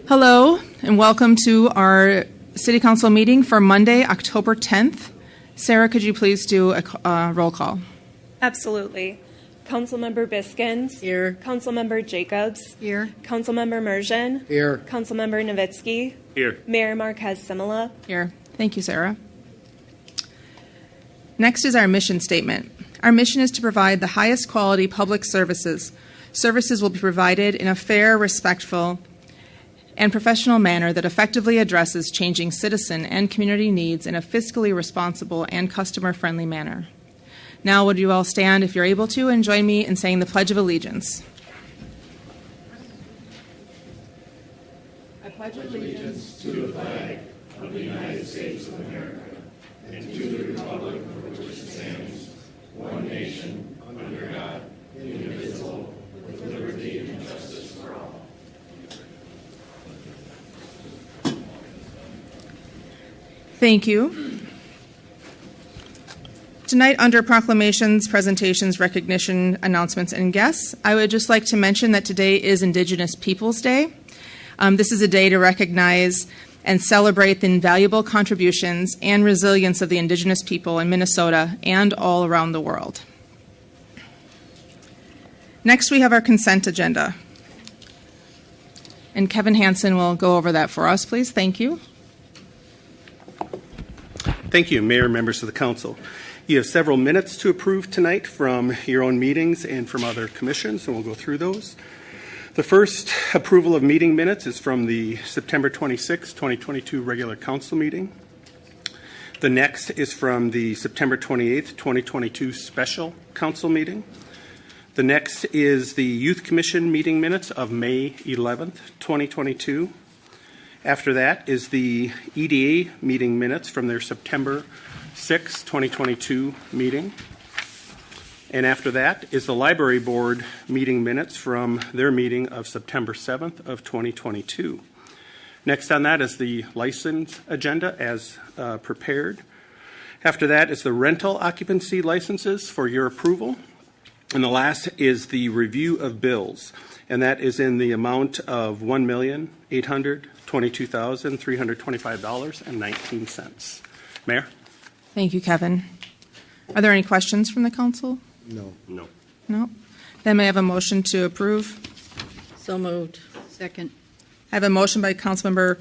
Hello, and welcome to our City Council meeting for Monday, October 10th. Sarah, could you please do a roll call? Absolutely. Councilmember Biskins. Here. Councilmember Jacobs. Here. Councilmember Mergen. Here. Councilmember Novitsky. Here. Mayor Marquez Simila. Here. Thank you, Sarah. Next is our mission statement. Our mission is to provide the highest quality public services. Services will be provided in a fair, respectful, and professional manner that effectively addresses changing citizen and community needs in a fiscally responsible and customer-friendly manner. Now, would you all stand, if you're able to, and join me in saying the Pledge of Allegiance. I pledge allegiance to the flag of the United States of America and to the republic for which it stands, one nation, under God, indivisible, with liberty and justice for all. Thank you. Tonight, under proclamations, presentations, recognition, announcements, and guests, I would just like to mention that today is Indigenous Peoples Day. This is a day to recognize and celebrate the invaluable contributions and resilience of the Indigenous people in Minnesota and all around the world. Next, we have our consent agenda. And Kevin Hansen will go over that for us, please. Thank you. Thank you, Mayor, members of the Council. You have several minutes to approve tonight from your own meetings and from other commissions, and we'll go through those. The first approval of meeting minutes is from the September 26, 2022 regular council meeting. The next is from the September 28, 2022 special council meeting. The next is the Youth Commission meeting minutes of May 11th, 2022. After that is the EDA meeting minutes from their September 6, 2022 meeting. And after that is the Library Board meeting minutes from their meeting of September 7th of 2022. Next on that is the license agenda as prepared. After that is the rental occupancy licenses for your approval. And the last is the review of bills, and that is in the amount of $1,822,325.19. Mayor? Thank you, Kevin. Are there any questions from the council? No. No. No? Then may I have a motion to approve? So moved. Second. I have a motion by Councilmember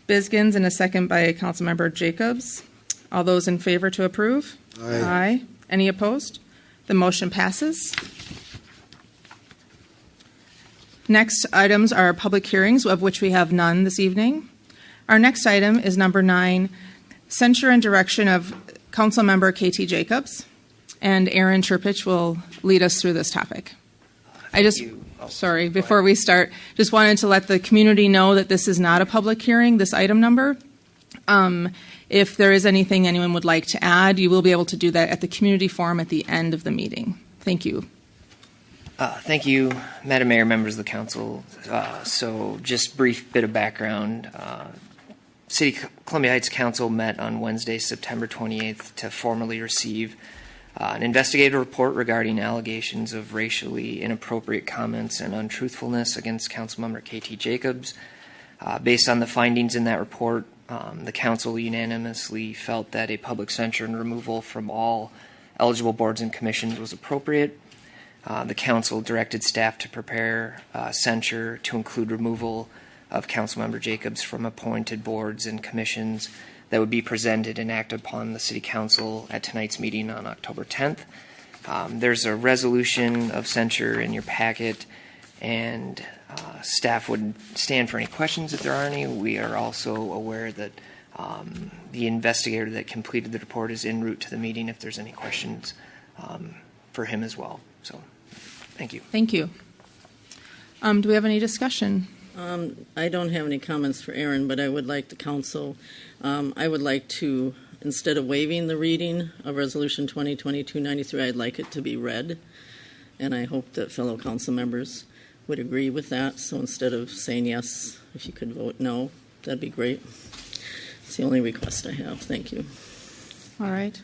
Biskins and a second by Councilmember Jacobs. All those in favor to approve? Aye. Aye. Any opposed? The motion passes. Next items are public hearings, of which we have none this evening. Our next item is number 9, censure and direction of Councilmember KT Jacobs, and Aaron Turpich will lead us through this topic. Before we start, just wanted to let the community know that this is not a public hearing, this item number. If there is anything anyone would like to add, you will be able to do that at the community forum at the end of the meeting. Thank you. Thank you, Madam Mayor, members of the council. So just brief bit of background. Columbia Heights Council met on Wednesday, September 28th to formally receive an investigative report regarding allegations of racially inappropriate comments and untruthfulness against Councilmember KT Jacobs. Based on the findings in that report, the council unanimously felt that a public censure and removal from all eligible boards and commissions was appropriate. The council directed staff to prepare censure to include removal of Councilmember Jacobs from appointed boards and commissions that would be presented and acted upon the City Council at tonight's meeting on October 10th. There's a resolution of censure in your packet, and staff would stand for any questions if there are any. We are also aware that the investigator that completed the report is en route to the meeting if there's any questions for him as well. So, thank you. Thank you. Do we have any discussion? I don't have any comments for Aaron, but I would like the council, I would like to, instead of waiving the reading of Resolution 2022-93, I'd like it to be read. And I hope that fellow council members would agree with that. So instead of saying yes, if you could vote no, that'd be great. It's the only request I have. Thank you. All right.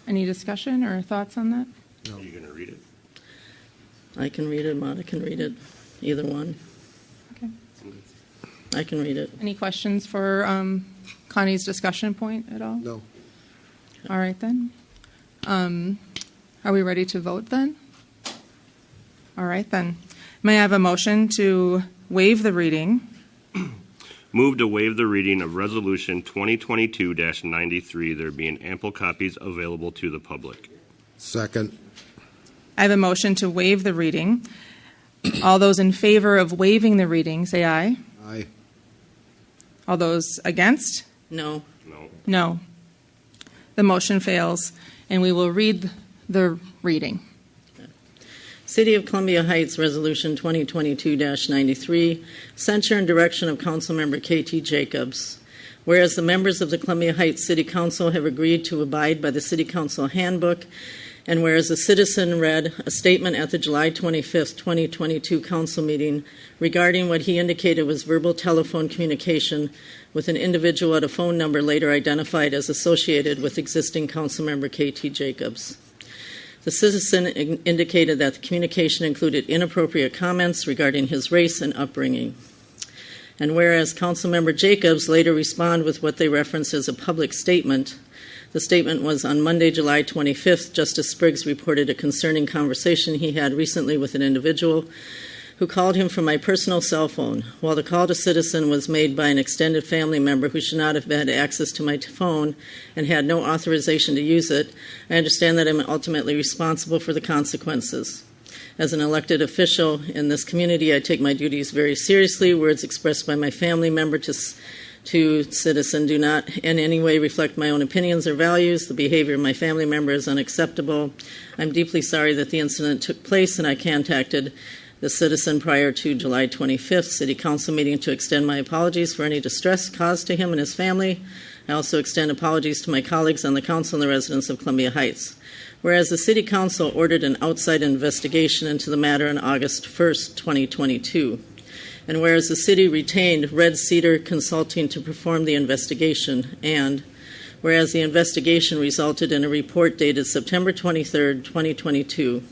Any discussion or thoughts on that? No. Are you going to read it? I can read it, Mata can read it, either one. Okay. I can read it. Any questions for Connie's discussion point at all? No. All right, then. Are we ready to vote then? All right, then. May I have a motion to waive the reading? Move to waive the reading of Resolution 2022-93, there being ample copies available to the public. Second. I have a motion to waive the reading. All those in favor of waiving the reading, say aye. Aye. All those against? No. No. No. The motion fails, and we will read the reading. City of Columbia Heights Resolution 2022-93, censure and direction of Councilmember K.T. Jacobs. Whereas the members of the Columbia Heights City Council have agreed to abide by the City Council handbook, and whereas a citizen read a statement at the July 25th, 2022 council meeting regarding what he indicated was verbal telephone communication with an individual at a phone number later identified as associated with existing Councilmember K.T. Jacobs. The citizen indicated that the communication included inappropriate comments regarding his race and upbringing. And whereas Councilmember Jacobs later responded with what they referenced as a public statement, the statement was on Monday, July 25th, Justice Spriggs reported a concerning conversation he had recently with an individual who called him from my personal cell phone. While the call to citizen was made by an extended family member who should not have had access to my phone and had no authorization to use it, I understand that I'm ultimately responsible for the consequences. As an elected official in this community, I take my duties very seriously. Words expressed by my family member to citizen do not in any way reflect my own opinions or values. The behavior of my family member is unacceptable. I'm deeply sorry that the incident took place, and I contacted the citizen prior to July 25th City Council meeting to extend my apologies for any distress caused to him and his family. I also extend apologies to my colleagues on the council and the residents of Columbia Heights. Whereas the City Council ordered an outside investigation into the matter on August 1st, 2022. And whereas the city retained Red Cedar Consulting to perform the investigation, and whereas the investigation resulted in a report dated September 23rd, 2022,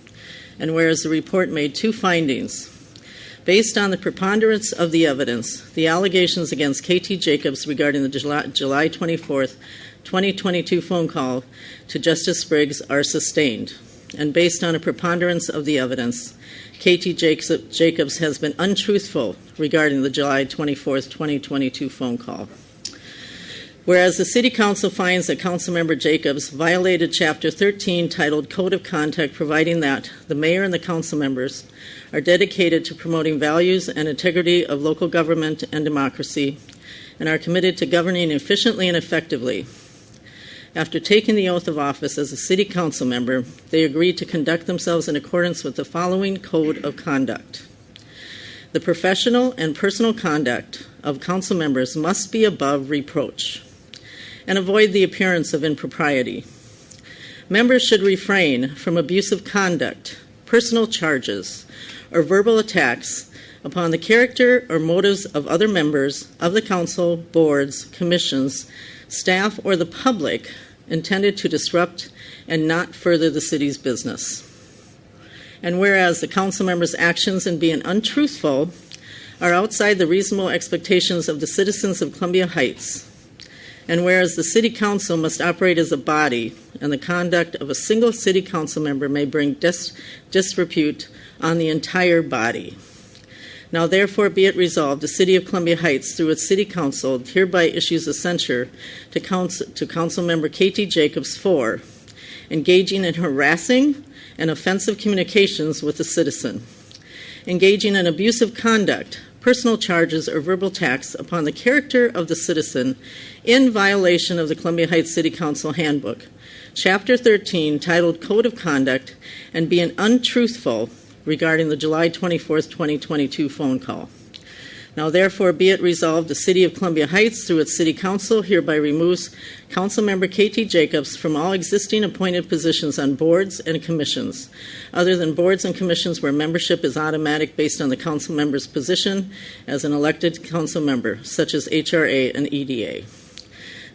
and whereas the report made two findings. Based on the preponderance of the evidence, the allegations against K.T. Jacobs regarding the July 24th, 2022 phone call to Justice Spriggs are sustained. And based on a preponderance of the evidence, K.T. Jacobs has been untruthful regarding the July 24th, 2022 phone call. Whereas the City Council finds that Councilmember Jacobs violated Chapter 13 titled Code of Conduct, providing that the mayor and the council members are dedicated to promoting values and integrity of local government and democracy and are committed to governing efficiently and effectively. After taking the oath of office as a City Council member, they agreed to conduct themselves in accordance with the following Code of Conduct. The professional and personal conduct of council members must be above reproach and avoid the appearance of impropriety. Members should refrain from abusive conduct, personal charges, or verbal attacks upon the character or motives of other members of the council, boards, commissions, staff, or the public intended to disrupt and not further the city's business. And whereas the council members' actions in being untruthful are outside the reasonable expectations of the citizens of Columbia Heights, and whereas the City Council must operate as a body and the conduct of a single City Council member may bring disrepute on the entire body. Now therefore be it resolved, the City of Columbia Heights, through its City Council, hereby issues a censure to Councilmember K.T. Jacobs for engaging in harassing and offensive communications with a citizen, engaging in abusive conduct, personal charges, or verbal attacks upon the character of the citizen in violation of the Columbia Heights City Council Handbook, Chapter 13, titled Code of Conduct, and being untruthful regarding the July 24th, 2022 phone call. Now therefore be it resolved, the City of Columbia Heights, through its City Council, hereby removes Councilmember K.T. Jacobs from all existing appointed positions on boards and commissions, other than boards and commissions where membership is automatic based on the council member's position as an elected council member, such as HRA and EDA.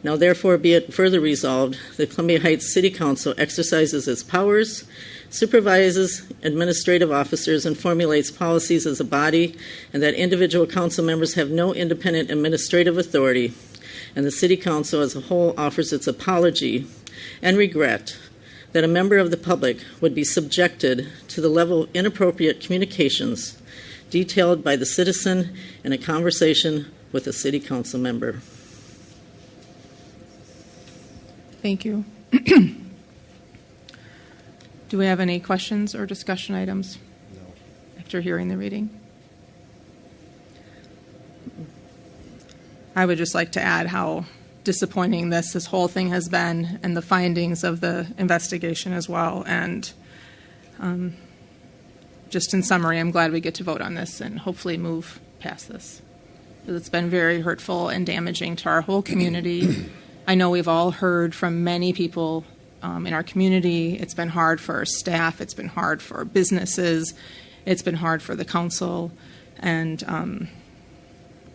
Now therefore be it further resolved, the Columbia Heights City Council exercises its powers supervises administrative officers, and formulates policies as a body, and that individual council members have no independent administrative authority, and the City Council as a whole offers its apology and regret that a member of the public would be subjected to the level of inappropriate communications detailed by the citizen in a conversation with a City Council member. Thank you. Do we have any questions or discussion items? No. After hearing the reading? I would just like to add how disappointing this whole thing has been, and the findings of the investigation as well. And just in summary, I'm glad we get to vote on this and hopefully move past this, because it's been very hurtful and damaging to our whole community. I know we've all heard from many people in our community. It's been hard for our staff. It's been hard for our businesses. It's been hard for the council. And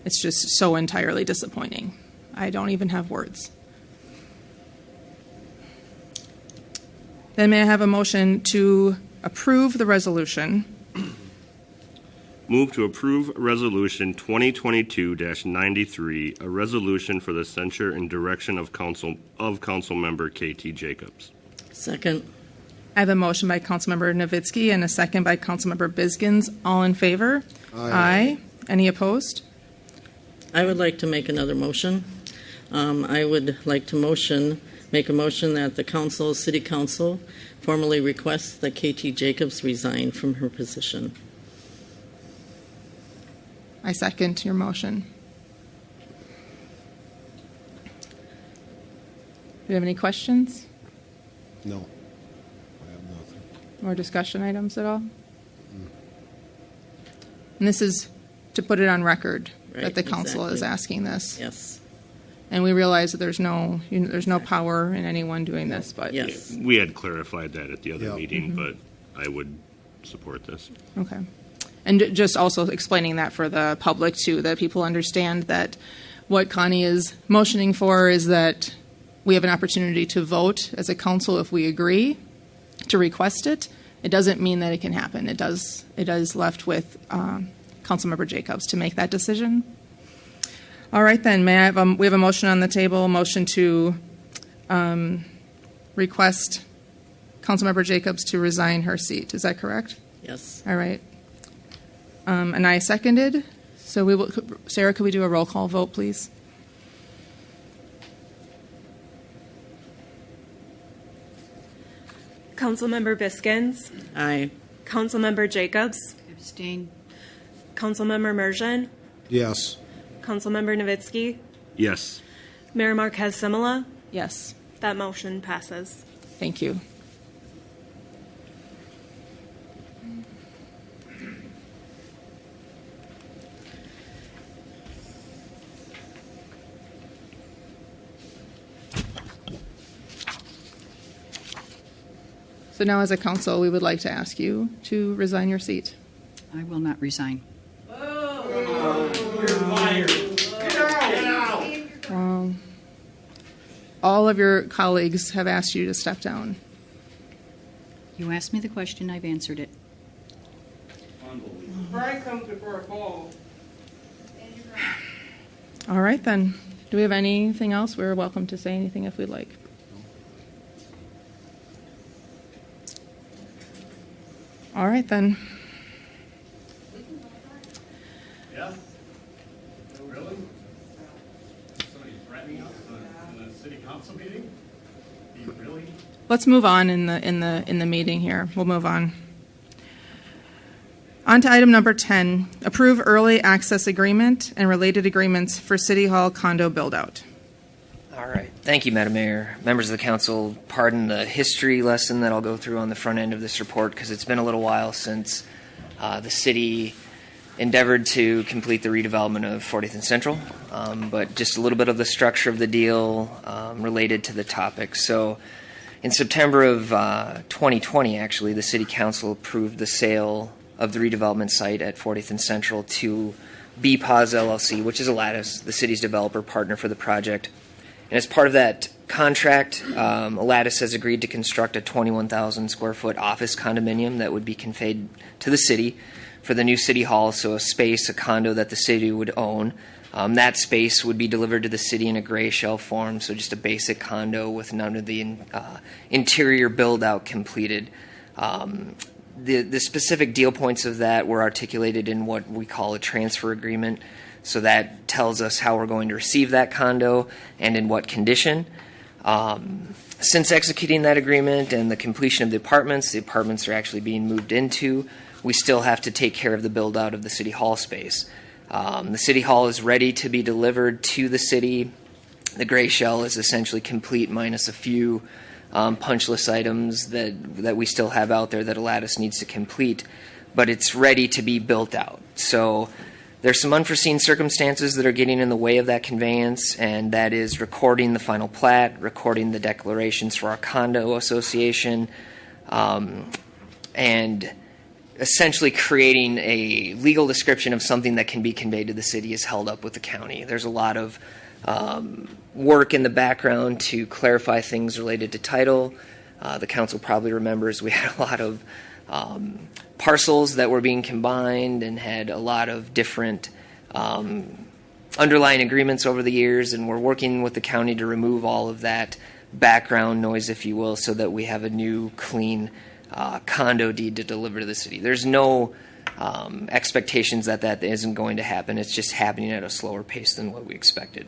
it's just so entirely disappointing. I don't even have words. Then may I have a motion to approve the resolution? Move to approve Resolution 2022-93, a resolution for the censure and direction of Councilmember K.T. Jacobs. Second. I have a motion by Councilmember Novitsky and a second by Councilmember Biskins. All in favor? Aye. Any opposed? I would like to make another motion. I would like to make a motion that the City Council formally requests that K.T. Jacobs resign from her position. I second your motion. Do you have any questions No. I have nothing. or discussion items at all? And this is to put it on record that Right, the council is exactly. asking this. Yes. And we realize that there's no power in anyone doing this, but Yes. We had clarified that at the other Yeah. meeting, but I would support this. okay. And just also explaining that for the public too, that people understand that what Connie is motioning for is that we have an opportunity to vote as a council if we agree to request it. It doesn't mean that it can happen. It is left with Councilmember Jacobs to make that decision. All right, then. May I have we have a motion on the table, a motion to request Councilmember Jacobs to resign her seat. Is that correct? Yes. All right. And I seconded. So we will. Sarah, could we do a roll call vote, please? Councilmember Biskins, Aye. Councilmember Jacobs, Abstain. Councilmember Merjan, Yes. Councilmember Novitsky, Yes. Mayor Marquez Simila. Yes. That motion passes. Thank you. So now, as a council, we would like to ask you to resign your seat. I will not resign. All of your colleagues have asked you to step down. You asked me the question, I've answered it. Pride comes before a fall. All right, then. Do we have anything else? We're welcome to say anything if we'd like. All right, then. Yeah? Really? Somebody threatening us in a city council meeting? You really? Let's move on in the meeting here. We'll move on. On to item number 10, approve early access agreement and related agreements for City Hall condo build-out. All right. Thank you, Madam Mayor. Members of the council, pardon the history lesson that I'll go through on the front end of this report because it's been a little while since the city endeavored to complete the redevelopment of 40th and Central, but just a little bit of the structure of the deal related to the topic. So in September of 2020, actually, the city council approved the sale of the redevelopment site at 40th and Central to BPOS LLC, which is Alatus, the city's developer partner for the project. And as part of that contract, Alatus has agreed to construct a 21,000 square foot office condominium that would be conveyed to the city for the new city hall, so a space, a condo that the city would own. That space would be delivered to the city in a gray shell form, so just a basic condo with none of the interior build-out completed. The specific deal points of that were articulated in what we call a transfer agreement. So that tells us how we're going to receive that condo and in what condition. Since executing that agreement and the completion of the apartments are actually being moved into. We still have to take care of the build out of the city hall space. The city hall is ready to be delivered to the city. The gray shell is essentially complete minus a few punch list items that we still have out there that Alatus needs to complete, but it's ready to be built out. So there's some unforeseen circumstances that are getting in the way of that conveyance, and that is recording the final plat, recording the declarations for our condo association, and essentially creating a legal description of something that can be conveyed to the city is held up with the county. There's a lot of work in the background to clarify things related to title. The council probably remembers we had a lot of parcels that were being combined and had a lot of different underlying agreements over the years, and we're working with the county to remove all of that background noise, if you will, so that we have a new, clean condo deed to deliver to the city. There's no expectations that isn't going to happen. It's just happening at a slower pace than what we expected.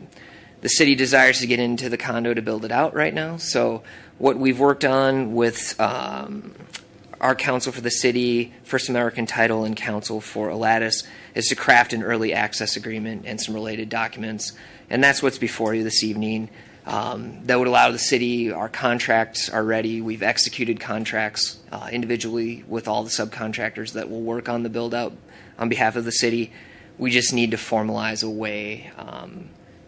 The city desires to get into the condo to build it out right now, so what we've worked on with our counsel for the city, First American Title, and counsel for Alatus is to craft an early access agreement and some related documents, and that's what's before you this evening. That would allow the city, our contracts are ready. We've executed contracts individually with all the subcontractors that will work on the build out on behalf of the city. We just need to formalize a way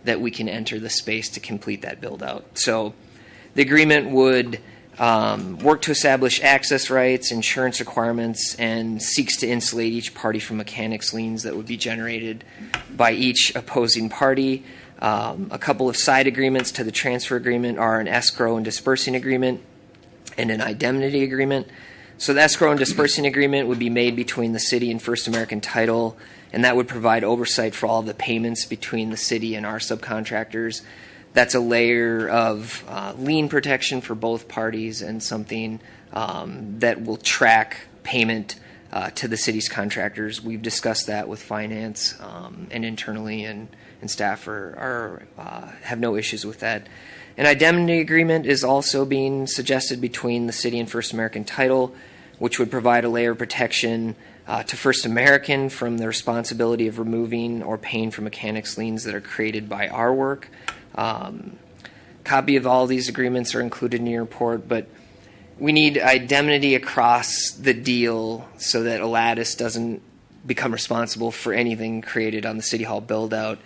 that we can enter the space to complete that build out. So the agreement would work to establish access rights, insurance requirements, and seeks to insulate each party from mechanics liens that would be generated by each opposing party. A couple of side agreements to the transfer agreement are an escrow and dispersing agreement and an indemnity agreement. So the escrow and dispersing agreement would be made between the city and First American Title, and that would provide oversight for all the payments between the city and our subcontractors. That's a layer of lien protection for both parties and something that will track payment to the city's contractors. We've discussed that with finance and internally, and staff have no issues with that. An indemnity agreement is also being suggested between the city and First American Title, which would provide a layer of protection to First American from the responsibility of removing or paying for mechanics liens that are created by our work. Copy of all these agreements are included in your report, but we need indemnity across the deal so that Alatus doesn't become responsible for anything created on the City Hall build-out,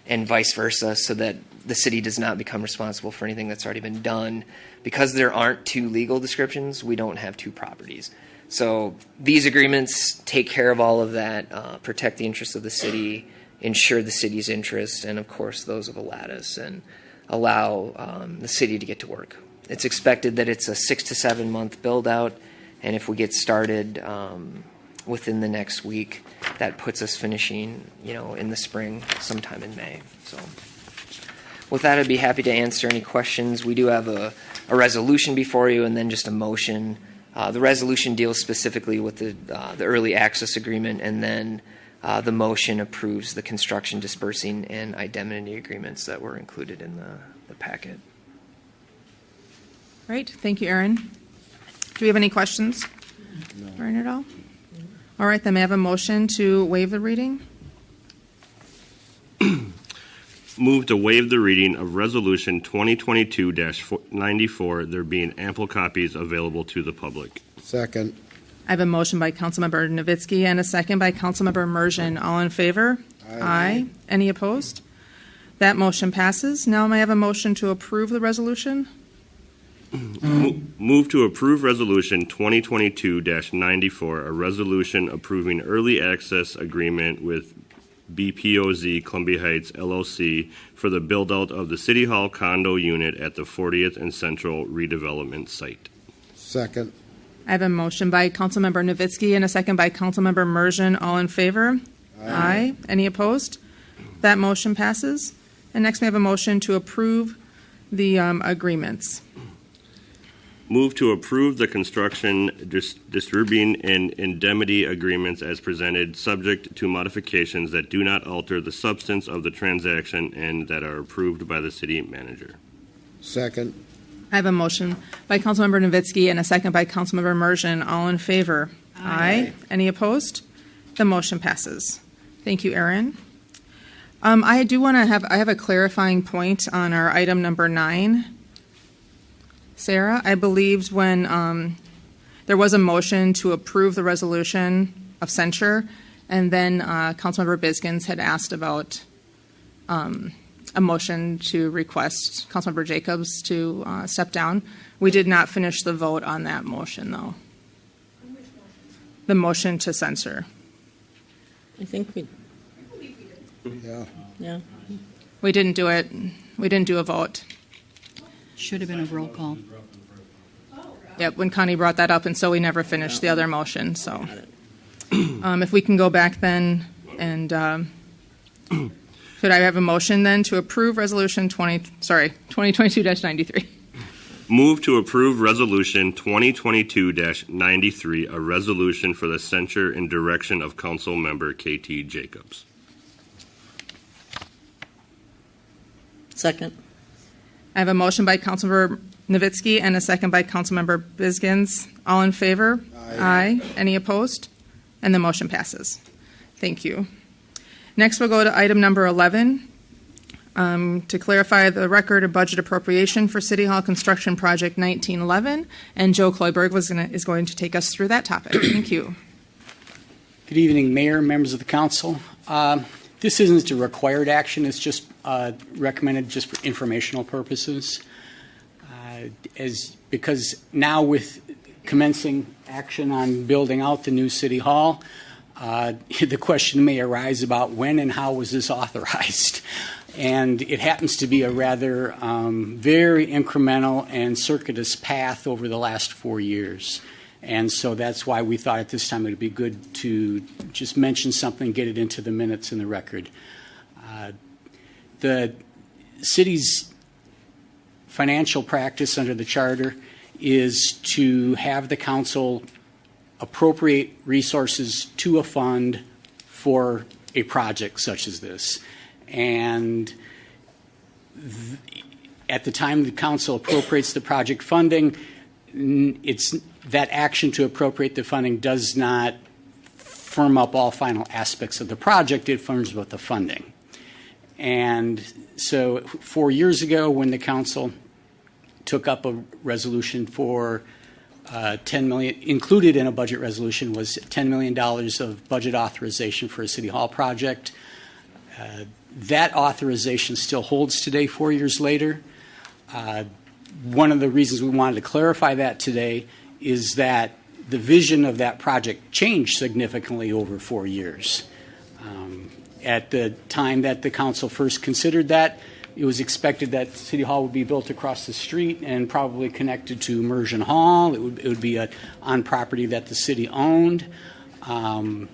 and vice versa, so that the city does not become responsible for anything that's already been done. Because there aren't two legal descriptions, we don't have two properties. So these agreements take care of all of that, protect the interests of the city, ensure the city's interests, and of course those of Alatus, and allow the city to get to work. It's expected that it's a 6 to 7 month build out, and if we get started within the next week, that puts us finishing, in the spring, sometime in May. So with that, I'd be happy to answer any questions. We do have a resolution before you, and then just a motion. The resolution deals specifically with the early access agreement, and then the motion approves the construction, dispersing, and indemnity agreements that were included in the packet. Great. Thank you, Aaron. Do we have any questions? No. Aaron at all? All right, then may I have a motion to waive the reading? Move to waive the reading of Resolution 2022-94, there being ample copies available to the public. Second. I have a motion by Councilmember Novitsky and a second by Councilmember Immersion. All in favor? Aye. Any opposed? That motion passes. Now may I have a motion to approve the resolution? Move to approve Resolution 2022-94, a resolution approving early access agreement with BPOZ Columbia Heights LLC for the build-out of the City Hall condo unit at the 40th and Central redevelopment site. Second. I have a motion by Councilmember Novitsky and a second by Councilmember Mergen. All in favor? Aye. Any opposed? That motion passes. And next we have a motion to approve the agreements. Move to approve the construction, disturbing, and indemnity agreements as presented, subject to modifications that do not alter the substance of the transaction and that are approved by the city manager. Second. I have a motion by Councilmember Novitsky and a second by Councilmember Mergen. All in favor? Aye. Any opposed? The motion passes. Thank you, Aaron. I do want to have a clarifying point on our item number 9. Sarah, I believed when there was a motion to approve the resolution of censure, and then Councilmember Biskins had asked about a motion to request Councilmember Jacobs to step down. We did not finish the vote on that motion, though. The motion to censure. I think we, Yeah. We didn't do it. We didn't do a vote. Should have been a roll call. Yep, when Connie brought that up, and so we never finished the other motion. So, if we can go back then, and could I have a motion then to approve Resolution 2022-93? Move to approve Resolution 2022-93, a resolution for the censure and direction of Council Member KT Jacobs. second. I have a motion by Councilmember Novitsky and a second by Councilmember Biskins. All in favor? Aye. Any opposed? And the motion passes. Thank you. Next, we'll go to item number 11, to clarify the record of budget appropriation for City Hall Construction Project 1911. And Joe Kloiberg is going to take us through that topic. Thank you. Good evening, Mayor, members of the council. This isn't a required action. It's just recommended just for informational purposes. Because now with commencing action on building out the new City Hall, the question may arise about when and how was this authorized. And it happens to be a rather very incremental and circuitous path over the last 4 years. And so that's why we thought at this time it would be good to just mention something, get it into the minutes in the record. The city's financial practice under the charter is to have the council appropriate resources to a fund for a project such as this. And at the time the council appropriates the project funding, it's that action to appropriate the funding does not firm up all final aspects of the project. It firms up the funding. And so 4 years ago, when the council took up a resolution for $10 million, included in a budget resolution was $10 million of budget authorization for a City Hall project. That authorization still holds today, 4 years later. One of the reasons we wanted to clarify that today is that the vision of that project changed significantly over 4 years. At the time that the council first considered that, it was expected that City Hall would be built across the street and probably connected to Immersion Hall. It would be on property that the city owned. A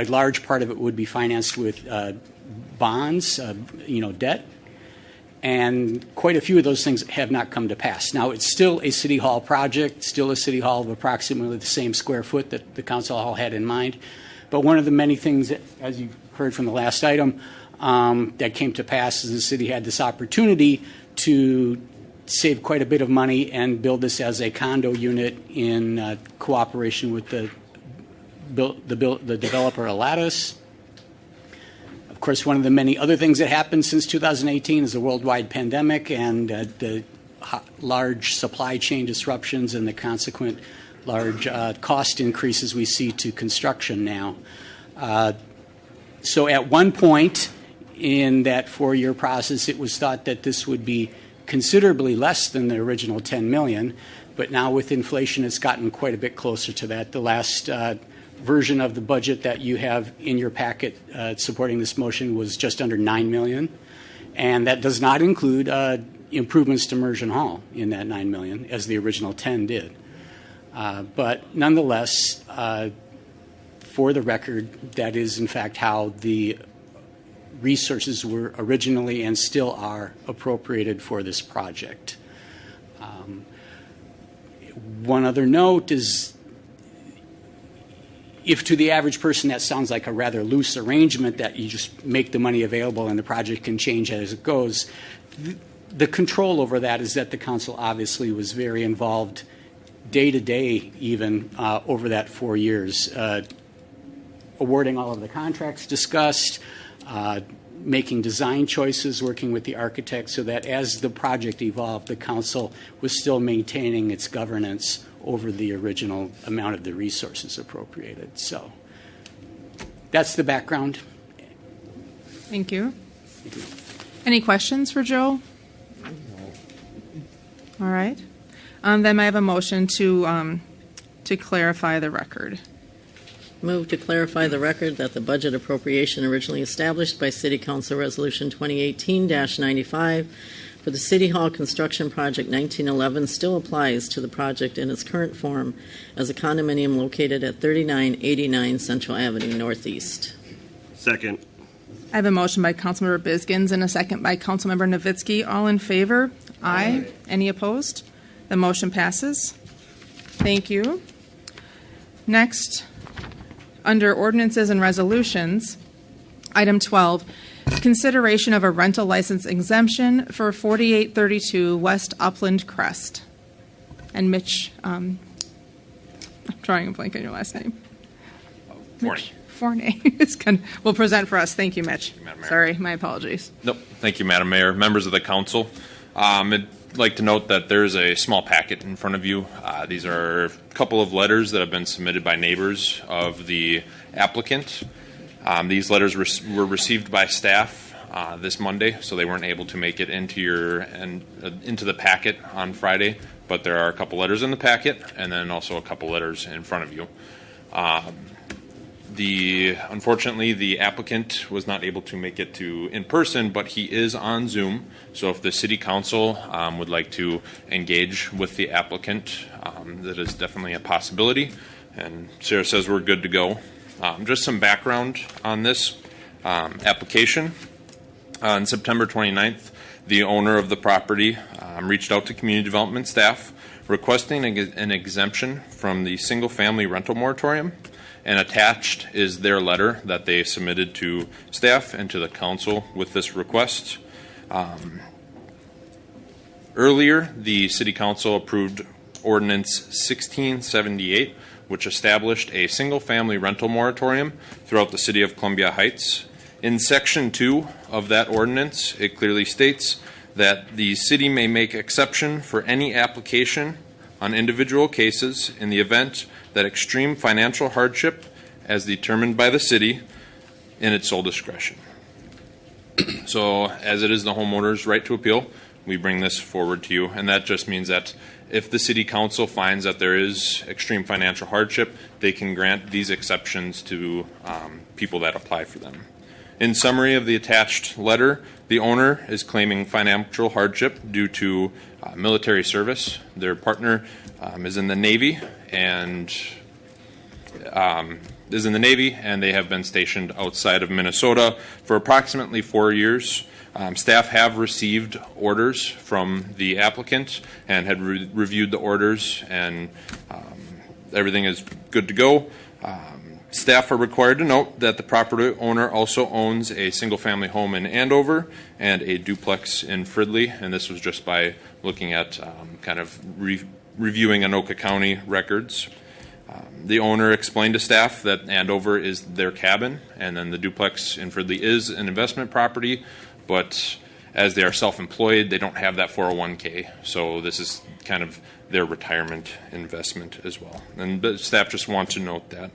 large part of it would be financed with bonds, debt. And quite a few of those things have not come to pass. Now, it's still a City Hall project, still a City Hall of approximately the same square foot that the Council Hall had in mind. But one of the many things, that, as you heard from the last item, that came to pass is the city had this opportunity to save quite a bit of money and build this as a condo unit in cooperation with the developer Alatus. Of course, one of the many other things that happened since 2018 is the worldwide pandemic and the large supply chain disruptions and the consequent large cost increases we see to construction now. So at one point in that 4-year process, it was thought that this would be considerably less than the original $10 million, but now with inflation, it's gotten quite a bit closer to that. The last version of the budget that you have in your packet supporting this motion was just under $9 million. And that does not include improvements to Mersion Hall in that $9 million, as the original 10 did. But nonetheless, for the record, that is in fact how the resources were originally and still are appropriated for this project. One other note is, if to the average person that sounds like a rather loose arrangement that you just make the money available and the project can change as it goes, the control over that is that the council obviously was very involved day to day even over that 4 years, awarding all of the contracts discussed, making design choices, working with the architect, so that as the project evolved, the council was still maintaining its governance over the original amount of the resources appropriated. So that's the background. Thank you. Any questions for Joe? All right. Then I have a motion to clarify the record. Move to clarify the record that the budget appropriation originally established by City Council Resolution 2018-95 for the City Hall Construction Project 1911 still applies to the project in its current form as a condominium located at 3989 Central Avenue Northeast. Second. I have a motion by Councilmember Bizgins and a second by Councilmember Novitsky. All in favor? Aye. Any opposed? The motion passes. Thank you. Next, under ordinances and resolutions, item 12, consideration of a rental license exemption for 4832 West Upland Crest. And Mitch, I'm drawing a blank on your last name. Forney will present for us. Thank you, Mitch. Sorry, my apologies. Nope. Thank you, Madam Mayor. Members of the council, I'd like to note that there's a small packet in front of you. These are a couple of letters that have been submitted by neighbors of the applicant. These letters were received by staff this Monday, so they weren't able to make it into the packet on Friday. But there are a couple letters in the packet, and then also a couple letters in front of you. Unfortunately, the applicant was not able to make it to in person, but he is on Zoom. So if the city council would like to engage with the applicant, that is definitely a possibility. And Sarah says we're good to go. Just some background on this application. On September 29th, the owner of the property reached out to community development staff requesting an exemption from the single-family rental moratorium. And attached is their letter that they submitted to staff and to the council with this request. Earlier, the City Council approved Ordinance 1678, which established a single-family rental moratorium throughout the City of Columbia Heights. In Section 2 of that ordinance, it clearly states that the city may make exception for any application on individual cases in the event that extreme financial hardship as determined by the city in its sole discretion. So as it is the homeowner's right to appeal, we bring this forward to you, and that just means that if the city council finds that there is extreme financial hardship, they can grant these exceptions to people that apply for them. In summary of the attached letter, the owner is claiming financial hardship due to military service. Their partner is in the Navy and they have been stationed outside of Minnesota for approximately 4 years. Staff have received orders from the applicant and had reviewed the orders, and everything is good to go. Staff are required to note that the property owner also owns a single-family home in Andover and a duplex in Fridley, and this was just by looking at reviewing Anoka County records. The owner explained to staff that Andover is their cabin, and then the duplex in Fridley is an investment property, but as they are self-employed, they don't have that 401k, so this is kind of their retirement investment as well. And staff just want to note that.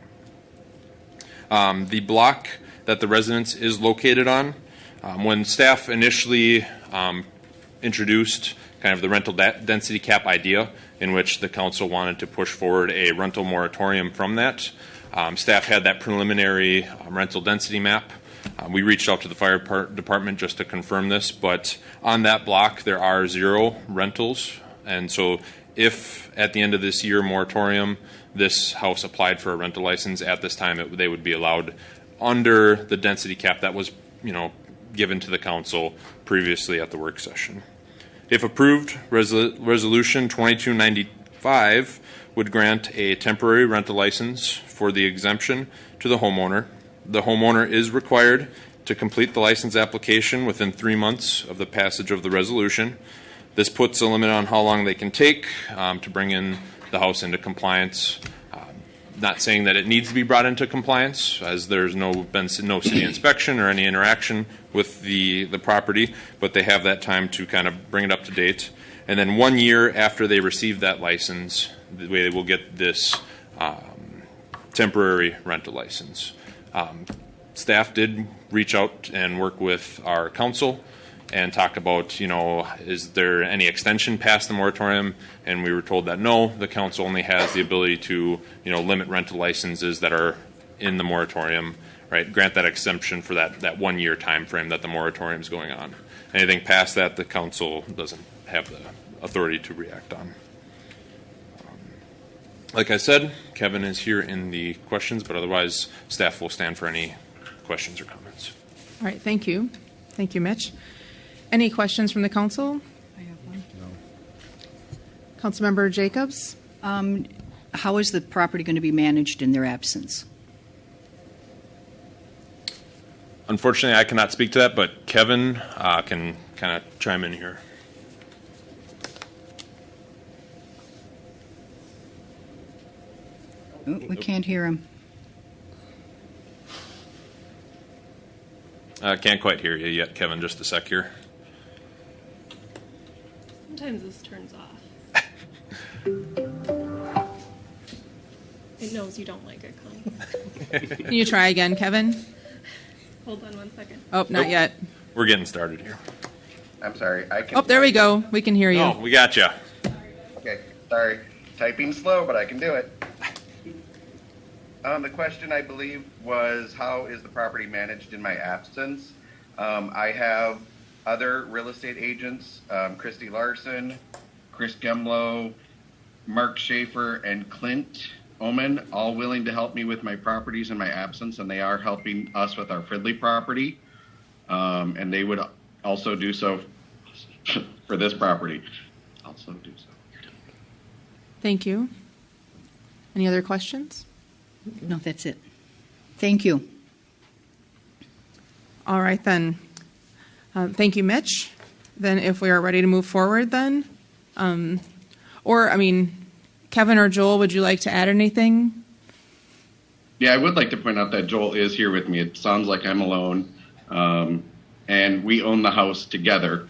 The block that the residence is located on, when staff initially introduced kind of the rental density cap idea, in which the council wanted to push forward a rental moratorium from that, Staff had that preliminary rental density map. We reached out to the fire department just to confirm this, but on that block there are 0 rentals. And so if at the end of this year moratorium, this house applied for a rental license, at this time they would be allowed under the density cap that was, given to the council previously at the work session. If approved, Resolution 2295 would grant a temporary rental license for the exemption to the homeowner. The homeowner is required to complete the license application within 3 months of the passage of the resolution. This puts a limit on how long they can take to bring in the house into compliance. Not saying that it needs to be brought into compliance, as there's been no city inspection or any interaction with the property, but they have that time to kind of bring it up to date. And then 1 year after they receive that license, they will get this temporary rental license. Staff did reach out and work with our council and talk about, is there any extension past the moratorium? And we were told that no, the council only has the ability to, limit rental licenses that are in the moratorium, right? Grant that exemption for that 1 year time frame that the moratorium is going on. Anything past that, the council doesn't have the authority to react on. Like I said, Kevin is here in the questions, but otherwise staff will stand for any questions or comments. All right, thank you. Thank you, Mitch. Any questions from the council? I have one. Councilmember Jacobs? How is the property going to be managed in their absence? Unfortunately, I cannot speak to that, but Kevin can kind of chime in here. Oh, we can't hear him. Can't quite hear you yet, Kevin. Just a sec here. Sometimes this turns off. It knows you don't like it, Connie. Can you try again, Kevin? Hold on 1 second. Oh, not yet. We're getting started here. I'm sorry. I can. Oh, there we go. We can hear you. Oh, we got you. Okay. Sorry. Typing slow, but I can do it. The question, I believe, was how is the property managed in my absence? I have other real estate agents, Christy Larson, Chris Gemlow, Mark Schaefer, and Clint Oman, all willing to help me with my properties in my absence, and they are helping us with our Fridley property. And they would also do so for this property. Also do so. Thank you. Any other questions? No, that's it. Thank you. All right, then. Thank you, Mitch. Then if we are ready to move forward then, Kevin or Joel, would you like to add anything? Yeah, I would like to point out that Joel is here with me. It sounds like I'm alone. And we own the house together.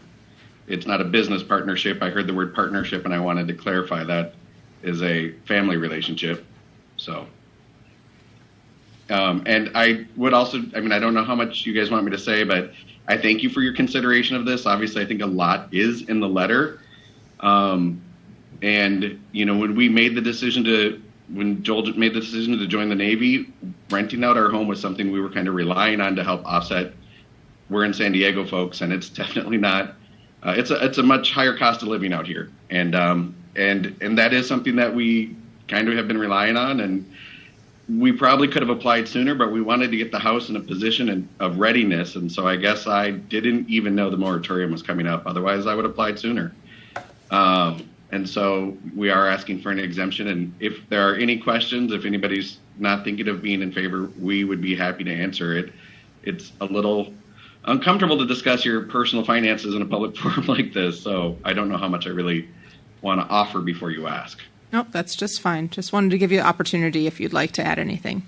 It's not a business partnership. I heard the word partnership, and I wanted to clarify that is a family relationship. So, and I would also, I don't know how much you guys want me to say, but I thank you for your consideration of this. Obviously, I think a lot is in the letter. And, when we made the decision when Joel made the decision to join the Navy, renting out our home was something we were kind of relying on to help offset. We're in San Diego, folks, and it's definitely not, it's a much higher cost of living out here. And that is something that we kind of have been relying on, and we probably could have applied sooner, but we wanted to get the house in a position of readiness. And so I guess I didn't even know the moratorium was coming up. Otherwise, I would have applied sooner. And so we are asking for an exemption. And if there are any questions, if anybody's not thinking of being in favor, we would be happy to answer it. It's a little uncomfortable to discuss your personal finances in a public forum like this. So I don't know how much I really want to offer before you ask. Nope, that's just fine. Just wanted to give you the opportunity if you'd like to add anything.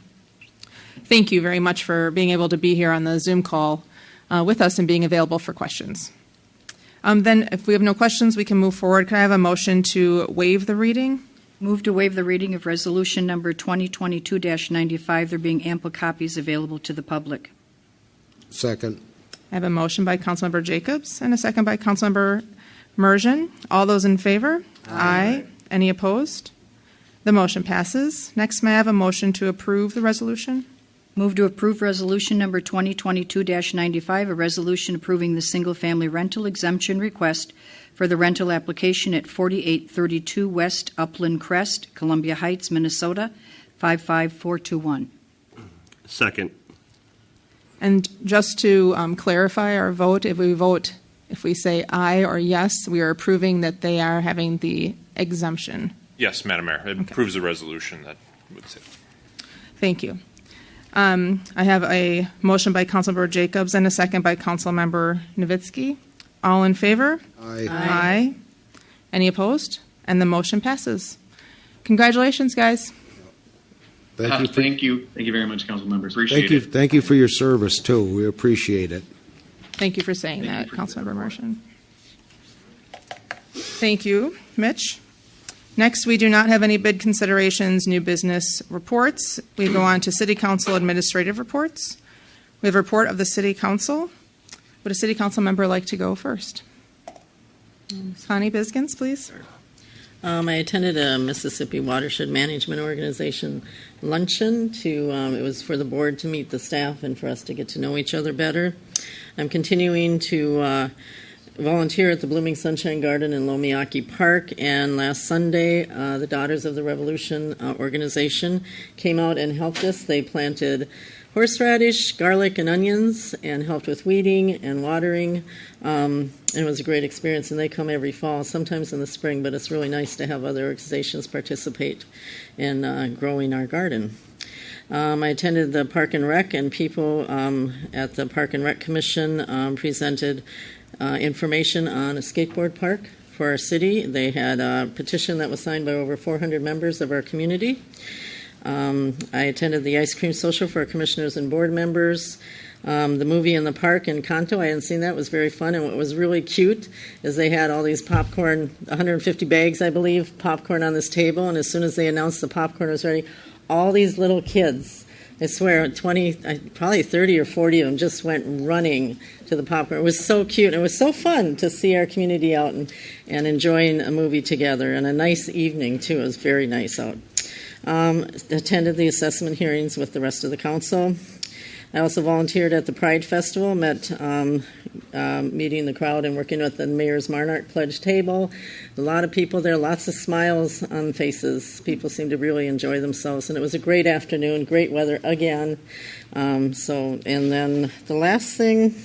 Thank you very much for being able to be here on the Zoom call with us and being available for questions. Then if we have no questions, we can move forward. Can I have a motion to waive the reading? Move to waive the reading of resolution number 2022-95, there being ample copies available to the public. Second. I have a motion by Councilmember Jacobs and a second by Councilmember Mergen. All those in favor? Aye. Any opposed? The motion passes. Next, may I have a motion to approve the resolution? Move to approve Resolution Number 2022-95, a resolution approving the single-family rental exemption request for the rental application at 4832 West Upland Crest, Columbia Heights, Minnesota, 55421. Second. And just to clarify our vote, if we say aye or yes, we are approving that they are having the exemption. Yes, Madam Mayor. It approves the resolution that would say. Thank you. I have a motion by Councilmember Jacobs and a second by Councilmember Novitsky. All in favor? Aye. Aye. Any opposed? And the motion passes. Congratulations, guys. Thank you. Thank you. Thank you very much, council members. Appreciate Thank you. it. Thank you for your service too. We appreciate it. Thank you for saying that, Councilmember Mershon. Thank you, Mitch. Next, we do not have any bid considerations, new business reports. We go on to City Council administrative reports. We have a report of the City Council. Would a City Council member like to go first? Connie Biskins, please. I attended a Mississippi Watershed Management Organization luncheon. It was for the board to meet the staff and for us to get to know each other better. I'm continuing to volunteer at the Blooming Sunshine Garden in Lomiaki Park, and last Sunday, the Daughters of the Revolution organization came out and helped us. They planted horseradish, garlic, and onions, and helped with weeding and watering. It was a great experience, and they come every fall, sometimes in the spring, but it's really nice to have other organizations participate in growing our garden. I attended the Park and Rec, and people at the Park and Rec Commission presented information on a skateboard park for our city. They had a petition that was signed by over 400 members of our community. I attended the ice cream social for our commissioners and board members. The movie in the park in Kanto, I hadn't seen that, was very fun. And what was really cute is they had all these popcorn, 150 bags, I believe, popcorn on this table. And as soon as they announced the popcorn was ready, all these little kids, I swear, probably 30 or 40 of them just went running to the popcorn. It was so cute. And it was so fun to see our community out and enjoying a movie together. And a nice evening, too. It was very nice out. Attended the assessment hearings with the rest of the council. I also volunteered at the Pride Festival, met meeting the crowd and working with the Mayor's Monarch Pledge table. A lot of people there, lots of smiles on faces. People seemed to really enjoy themselves, and it was a great afternoon, great weather again. And then the last thing,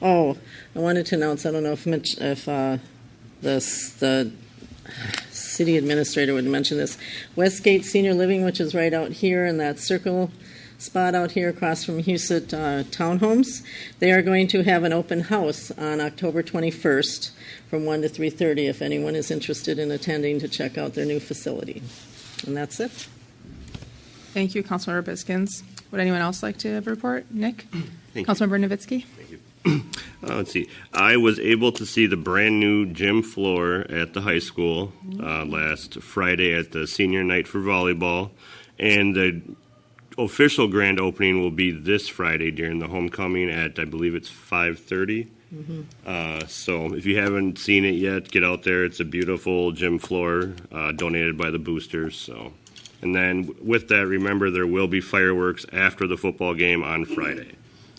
I wanted to announce, I don't know if the city administrator would mention this, Westgate Senior Living, which is right out here in that circle spot out here across from Huset Townhomes. They are going to have an open house on October 21st from 1 to 3:30 if anyone is interested in attending to check out their new facility. And that's it. Thank you, Councilmember Biskins. Would anyone else like to report? Nick? Thank Councilmember Novitsky? Thank you. Let's see. I was able to see the brand new gym floor at the high school last Friday at the senior night for volleyball, and the official grand opening will be this Friday during the homecoming at, I believe it's 5:30. So if you haven't seen it yet, get out there. It's a beautiful gym floor donated by the boosters. So, and then with that, remember there will be fireworks after the football game on Friday.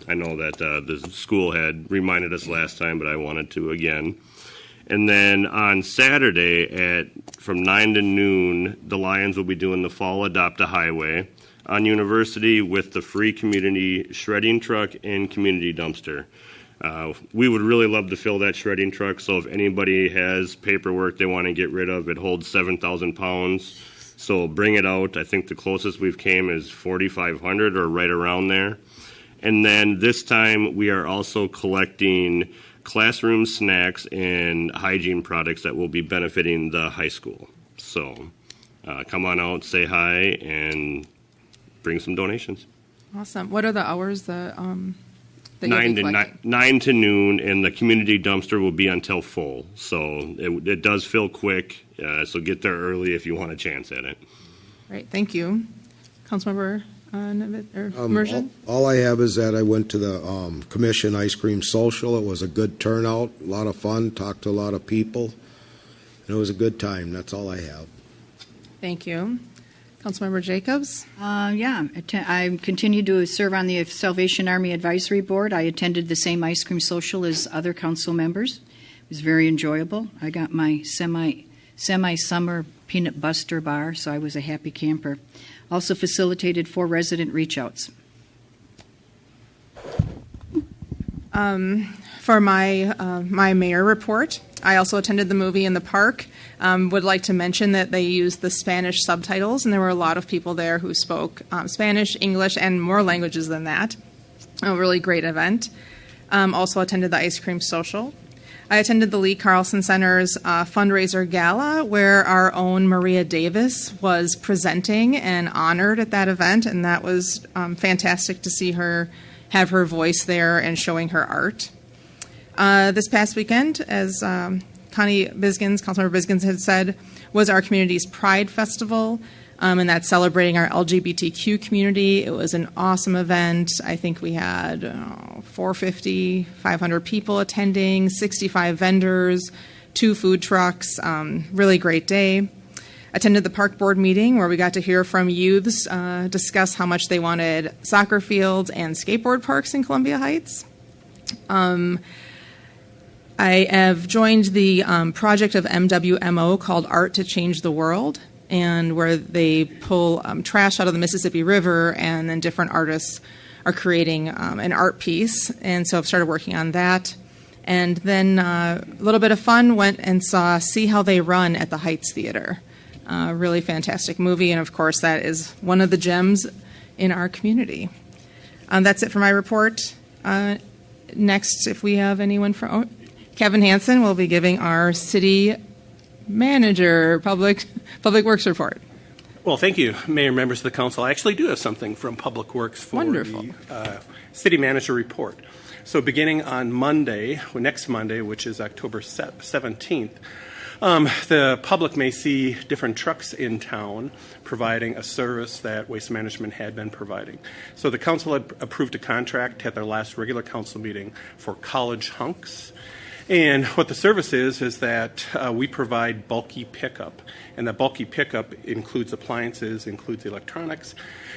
I know that the school had reminded us last time, but I wanted to again. And then on Saturday from 9 to noon, the Lions will be doing the Fall Adopt a Highway on University with the free community shredding truck and community dumpster. We would really love to fill that shredding truck, so if anybody has paperwork they want to get rid of, it holds 7,000 pounds. So bring it out. I think the closest we've came is 4,500 or right around there. And then this time we are also collecting classroom snacks and hygiene products that will be benefiting the high school. So come on out, say hi, and bring some donations. Awesome. What are the hours that you'll 9 be to collecting? 9 to noon, and the community dumpster will be until full. So it does fill quick, so get there early if you want a chance at it. Great. Thank you. Councilmember Mershon? All I have is that I went to the Commission Ice Cream Social. It was a good turnout, a lot of fun, talked to a lot of people, and it was a good time. That's all I have. Thank you. Councilmember Jacobs? I continue to serve on the Salvation Army Advisory Board. I attended the same ice cream social as other council members. It was very enjoyable. I got my semi-summer peanut buster bar, so I was a happy camper. Also facilitated 4 resident reach-outs. For my mayor report, I also attended the movie in the park. Would like to mention that they used the Spanish subtitles, and there were a lot of people there who spoke Spanish, English, and more languages than that. A really great event. Also attended the ice cream social. I attended the Lee Carlson Center's fundraiser gala, where our own Maria Davis was presenting and honored at that event, and that was fantastic to see her have her voice there and showing her art. This past weekend, as Connie Biskins, Councilmember Biskins had said, was our community's Pride Festival, and that's celebrating our LGBTQ community. It was an awesome event. I think we had 450, 500 people attending, 65 vendors, 2 food trucks, really great day. Attended the park board meeting where we got to hear from youths discuss how much they wanted soccer fields and skateboard parks in Columbia Heights. I have joined the project of MWMO called Art to Change the World, and where they pull trash out of the Mississippi River, and then different artists are creating an art piece. And so I've started working on that. And then a little bit of fun, went and saw See How They Run at the Heights Theater. Really fantastic movie, and of course that is one of the gems in our community. That's it for my report. Next, if we have anyone from... Kevin Hansen will be giving our city manager public works report. Well, thank you, Mayor, members of the council. I actually do have something from Public Works for the city manager report. So beginning on Monday, next Monday, which is October 17th, the public may see different trucks in town providing a service that Waste Management had been providing. So the council had approved a contract at their last regular council meeting for College Hunks. And what the service is that we provide bulky pickup. And that bulky pickup includes appliances, includes electronics,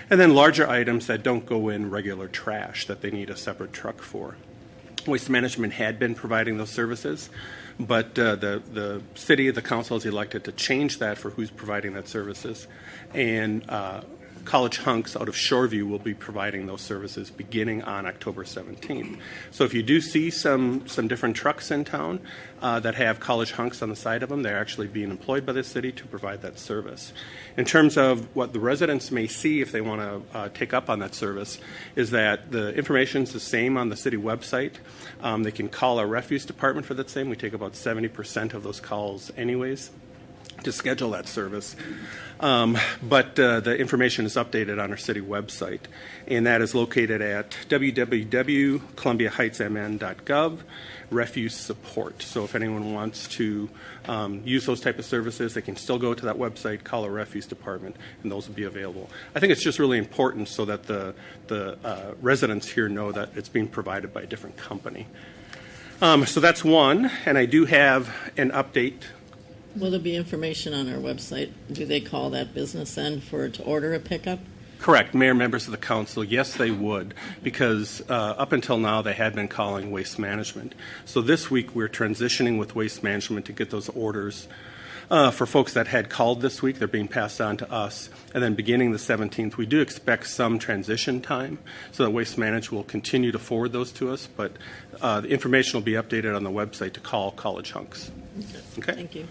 and then larger items that don't go in regular trash that they need a separate truck for. Waste Management had been providing those services, but the city, the council has elected to change that for who's providing that services. And College Hunks out of Shoreview will be providing those services beginning on October 17th. So if you do see some different trucks in town that have College Hunks on the side of them, they're actually being employed by the city to provide that service. In terms of what the residents may see if they want to take up on that service, is that the information is the same on the city website. They can call our refuse department for that same. We take about 70% of those calls anyways to schedule that service. But the information is updated on our city website, and that is located at www.columbiaheightsmn.gov, refuse support. So if anyone wants to use those type of services, they can still go to that website, call a refuse department, and those will be available. I think it's just really important so that the residents here know that it's being provided by a different company. So that's one, and I do have an update. Will there be information on our website? Do they call that business then to order a pickup? Correct. Mayor, members of the council, yes, they would, because up until now they had been calling Waste Management. So this week we're transitioning with Waste Management to get those orders for folks that had called this week. They're being passed on to us. And then beginning the 17th, we do expect some transition time so that Waste Management will continue to forward those to us. But the information will be updated on the website to call College Hunks. Okay? Thank you.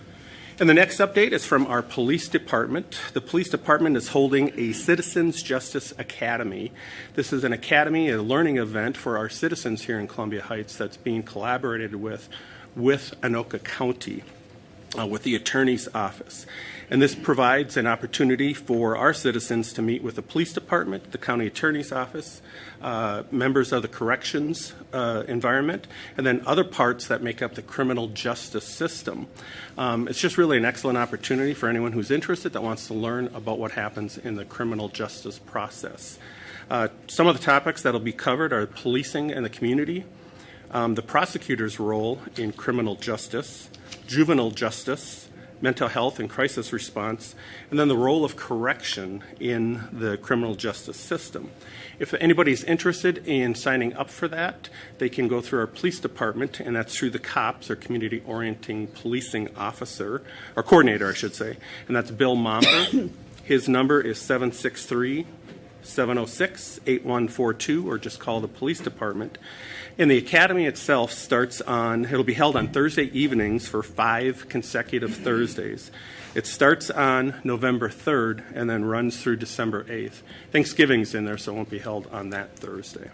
And the next update is from our police department. The police department is holding a Citizens Justice Academy. This is an academy, a learning event for our citizens here in Columbia Heights that's being collaborated with Anoka County, with the attorney's office. And this provides an opportunity for our citizens to meet with the police department, the county attorney's office, members of the corrections environment, and then other parts that make up the criminal justice system. It's just really an excellent opportunity for anyone who's interested that wants to learn about what happens in the criminal justice process. Some of the topics that will be covered are policing and the community, the prosecutor's role in criminal justice, juvenile justice, mental health and crisis response, and then the role of correction in the criminal justice system. If anybody's interested in signing up for that, they can go through our police department, and that's through the COPS, or Community Orienting Policing Officer, or Coordinator, I should say, and that's Bill Momper. His number is 763-706-8142, or just call the police department. And the academy itself it'll be held on Thursday evenings for 5 consecutive Thursdays. It starts on November 3rd and then runs through December 8th. Thanksgiving's in there, so it won't be held on that Thursday.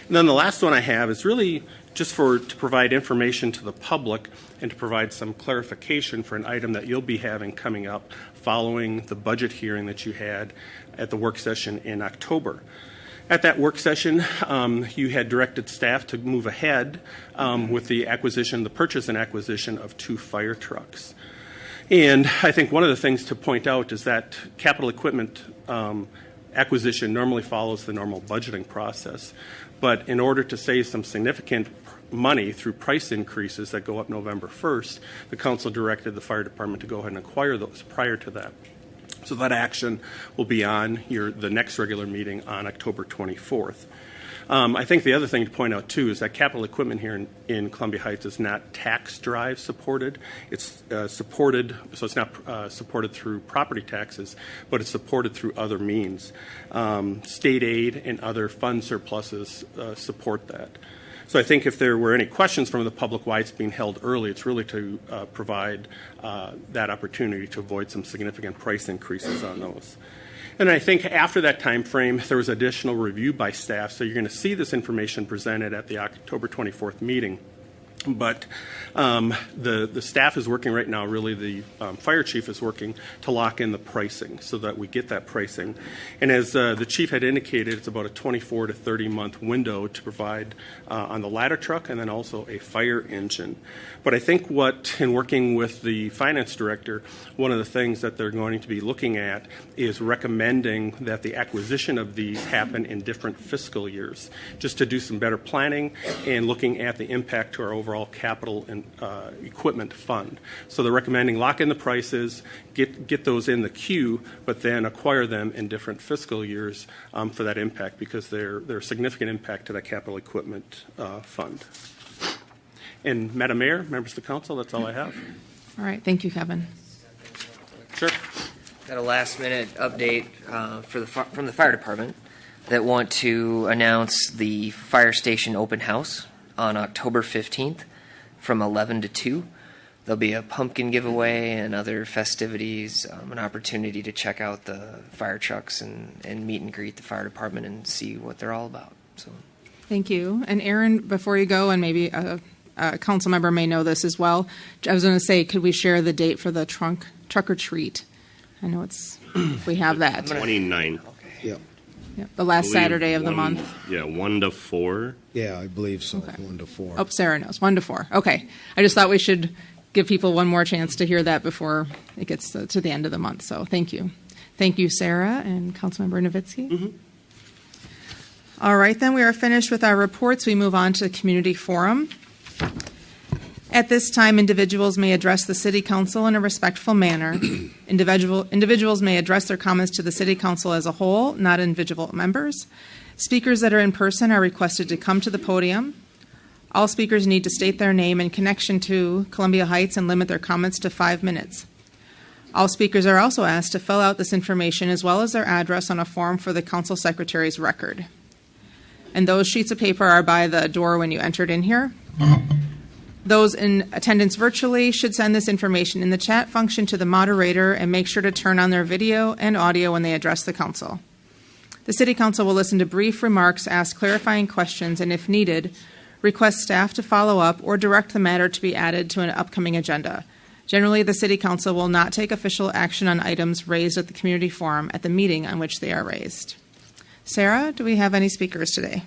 And then the last one I have is really just to provide information to the public and to provide some clarification for an item that you'll be having coming up following the budget hearing that you had at the work session in October. At that work session, you had directed staff to move ahead with the purchase and acquisition of 2 fire trucks. And I think one of the things to point out is that capital equipment acquisition normally follows the normal budgeting process. But in order to save some significant money through price increases that go up November 1st, the council directed the fire department to go ahead and acquire those prior to that. So that action will be on the next regular meeting on October 24th. I think the other thing to point out, too, is that capital equipment here in Columbia Heights is not tax drive supported. It's supported, so it's not supported through property taxes, but it's supported through other means. State aid and other fund surpluses support that. So I think if there were any questions from the public why it's being held early, it's really to provide that opportunity to avoid some significant price increases on those. And I think after that time frame, there was additional review by staff. So you're going to see this information presented at the October 24th meeting. But the staff is working right now, really the fire chief is working to lock in the pricing so that we get that pricing. And as the chief had indicated, it's about a 24 to 30 month window to provide on the ladder truck and then also a fire engine. But I think in working with the finance director, one of the things that they're going to be looking at is recommending that the acquisition of these happen in different fiscal years, just to do some better planning and looking at the impact to our overall capital and equipment fund. So they're recommending lock in the prices, get those in the queue, but then acquire them in different fiscal years for that impact, because they're a significant impact to that capital equipment fund. And Madam Mayor, members of the council, that's all I have. All right. Thank you, Kevin. Sure. Got a last-minute update from the fire department that want to announce the fire station open house on October 15th from 11 to 2. There'll be a pumpkin giveaway and other festivities, an opportunity to check out the fire trucks and meet and greet the fire department and see what they're all about. So, Thank you. And Aaron, before you go, and maybe a council member may know this as well, I was going to say, could we share the date for the trunk or treat? I know it's, if we have that. 29. Yep. Yep, the last Saturday of the month. Yeah, 1 to 4. Yeah, I believe so. Okay. 1 to 4. Oh, Sarah knows. 1 to 4. Okay. I just thought we should give people one more chance to hear that before it gets to the end of the month. So thank you. Thank you, Sarah and Councilmember Novitsky. Mm-hmm. All right, then we are finished with our reports. We move on to community forum. At this time, individuals may address the City Council in a respectful manner. Individuals may address their comments to the City Council as a whole, not individual members. Speakers that are in person are requested to come to the podium. All speakers need to state their name and connection to Columbia Heights and limit their comments to 5 minutes. All speakers are also asked to fill out this information as well as their address on a form for the Council Secretary's record. And those sheets of paper are by the door when you entered in here. Those in attendance virtually should send this information in the chat function to the moderator and make sure to turn on their video and audio when they address the council. The City Council will listen to brief remarks, ask clarifying questions, and if needed, request staff to follow up or direct the matter to be added to an upcoming agenda. Generally, the City Council will not take official action on items raised at the community forum at the meeting on which they are raised. Sarah, do we have any speakers today?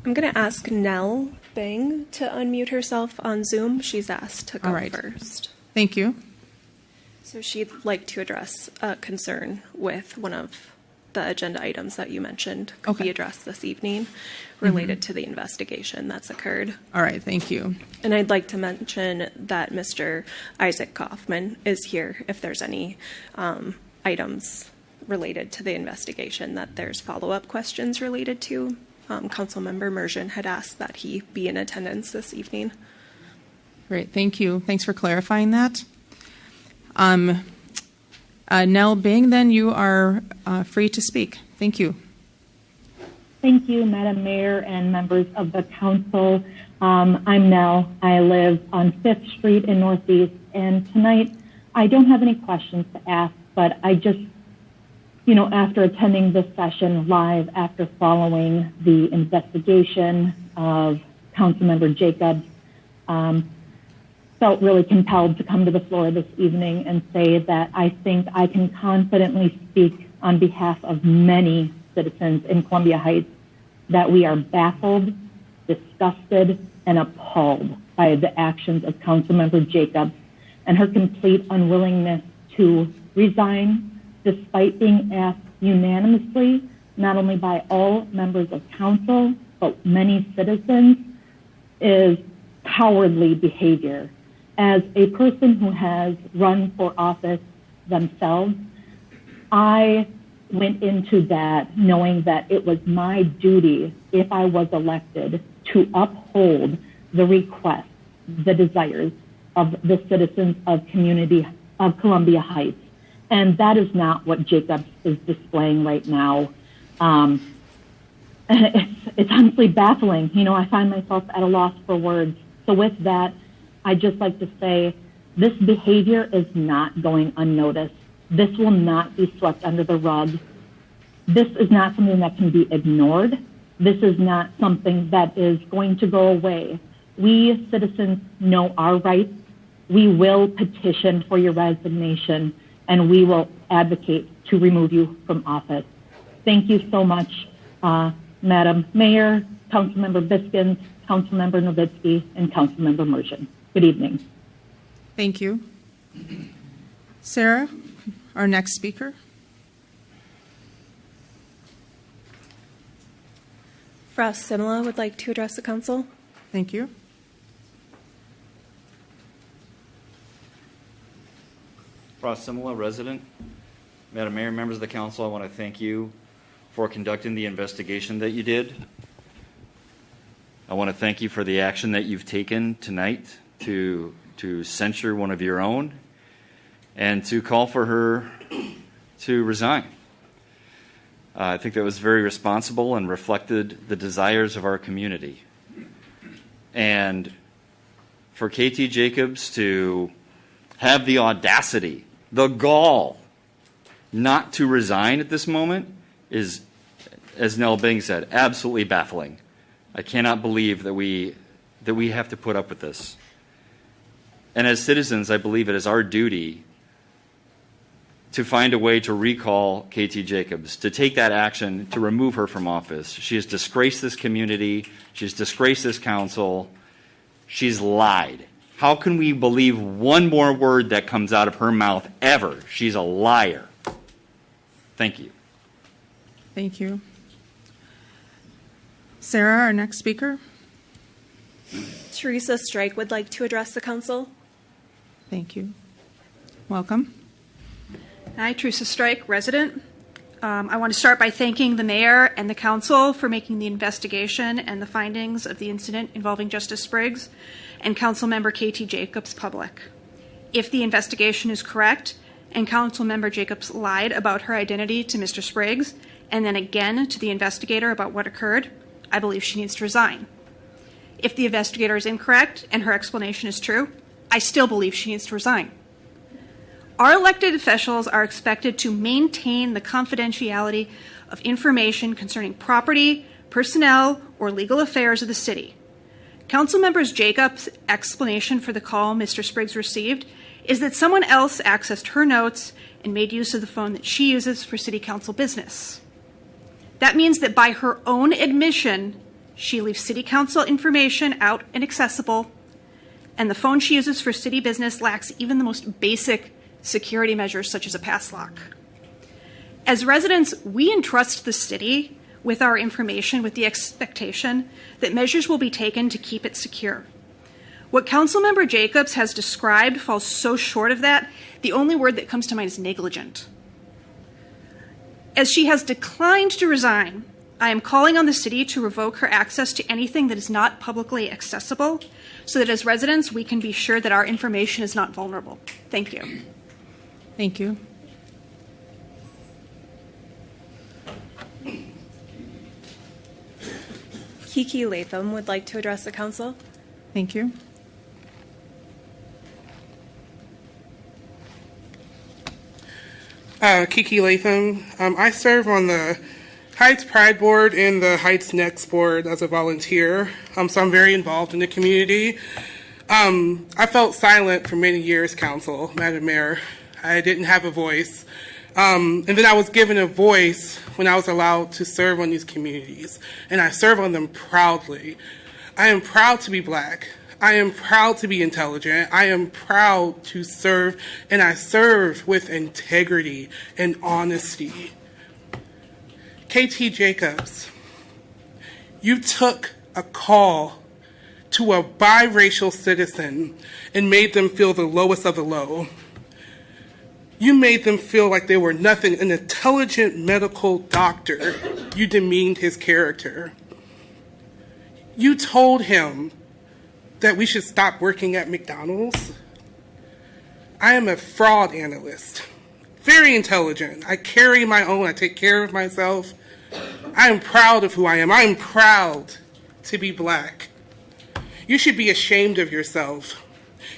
I'm going to ask Nell Bing to unmute herself on Zoom. She's asked to go All right. first. Thank you. So she'd like to address a concern with one of the agenda items that you mentioned could be Okay. addressed this evening related to the investigation that's occurred. All right, thank you. And I'd like to mention that Mr. Isaac Kaufman is here if there's any items related to the investigation that there's follow-up questions related to. Councilmember Mergen had asked that he be in attendance this evening. Great, thank you. Thanks for clarifying that. Nell Bing, then you are free to speak. Thank you. Thank you, Madam Mayor and members of the council. I'm Nell. I live on 5th Street in Northeast, and tonight I don't have any questions to ask, but I just, after attending this session live, after following the investigation of Councilmember Jacobs, felt really compelled to come to the floor this evening and say that I think I can confidently speak on behalf of many citizens in Columbia Heights that we are baffled, disgusted, and appalled by the actions of Councilmember Jacobs and her complete unwillingness to resign despite being asked unanimously, not only by all members of council, but many citizens, is cowardly behavior. As a person who has run for office themselves, I went into that knowing that it was my duty, if I was elected, to uphold the requests, the desires of the citizens of Columbia Heights. And that is not what Jacobs is displaying right now. It's honestly baffling. I find myself at a loss for words. So with that, I'd just like to say this behavior is not going unnoticed. This will not be swept under the rug. This is not something that can be ignored. This is not something that is going to go away. We citizens know our rights. We will petition for your resignation, and we will advocate to remove you from office. Thank you so much, Madam Mayor, Councilmember Biskins, Councilmember Novitsky, and Councilmember Mergen. Good evening. Thank you. Sarah, our next speaker. Frost Simla would like to address the council. Thank you. Frost Simla, resident. Madam Mayor, members of the council, I want to thank you for conducting the investigation that you did. I want to thank you for the action that you've taken tonight to censure one of your own and to call for her to resign. I think that was very responsible and reflected the desires of our community. And for KT Jacobs to have the audacity, the gall, not to resign at this moment is, as Nell Bing said, absolutely baffling. I cannot believe that we have to put up with this. And as citizens, I believe it is our duty to find a way to recall KT Jacobs, to take that action to remove her from office. She has disgraced this community. She's disgraced this council. She's lied. How can we believe one more word that comes out of her mouth ever? She's a liar. Thank you. Thank you. Sarah, our next speaker. Teresa Strike would like to address the council. Thank you. Welcome. Hi, Teresa Strike, resident. I want to start by thanking the mayor and the council for making the investigation and the findings of the incident involving Justice Spriggs and Councilmember KT Jacobs public. If the investigation is correct and Councilmember Jacobs lied about her identity to Mr. Spriggs and then again to the investigator about what occurred, I believe she needs to resign. If the investigator is incorrect and her explanation is true, I still believe she needs to resign. Our elected officials are expected to maintain the confidentiality of information concerning property, personnel, or legal affairs of the city. Councilmember Jacobs' explanation for the call Mr. Spriggs received is that someone else accessed her notes and made use of the phone that she uses for city council business. That means that by her own admission, she leaves city council information out and accessible, and the phone she uses for city business lacks even the most basic security measures such as a pass lock. As residents, we entrust the city with our information with the expectation that measures will be taken to keep it secure. What Councilmember Jacobs has described falls so short of that, the only word that comes to mind is negligent. As she has declined to resign, I am calling on the city to revoke her access to anything that is not publicly accessible so that as residents, we can be sure that our information is not vulnerable. Thank you. Thank you. Kiki Latham would like to address the council. Thank you. Kiki Latham. I serve on the Heights Pride Board and the Heights Next Board as a volunteer, so I'm very involved in the community. I felt silent for many years, Council, Madam Mayor. I didn't have a voice. And then I was given a voice when I was allowed to serve on these communities, and I serve on them proudly. I am proud to be Black. I am proud to be intelligent. I am proud to serve, and I serve with integrity and honesty. KT Jacobs, you took a call to a biracial citizen and made them feel the lowest of the low. You made them feel like they were nothing. An intelligent medical doctor, you demeaned his character. You told him that we should stop working at McDonald's. I am a fraud analyst, very intelligent. I carry my own, I take care of myself. I am proud of who I am. I am proud to be Black. You should be ashamed of yourself.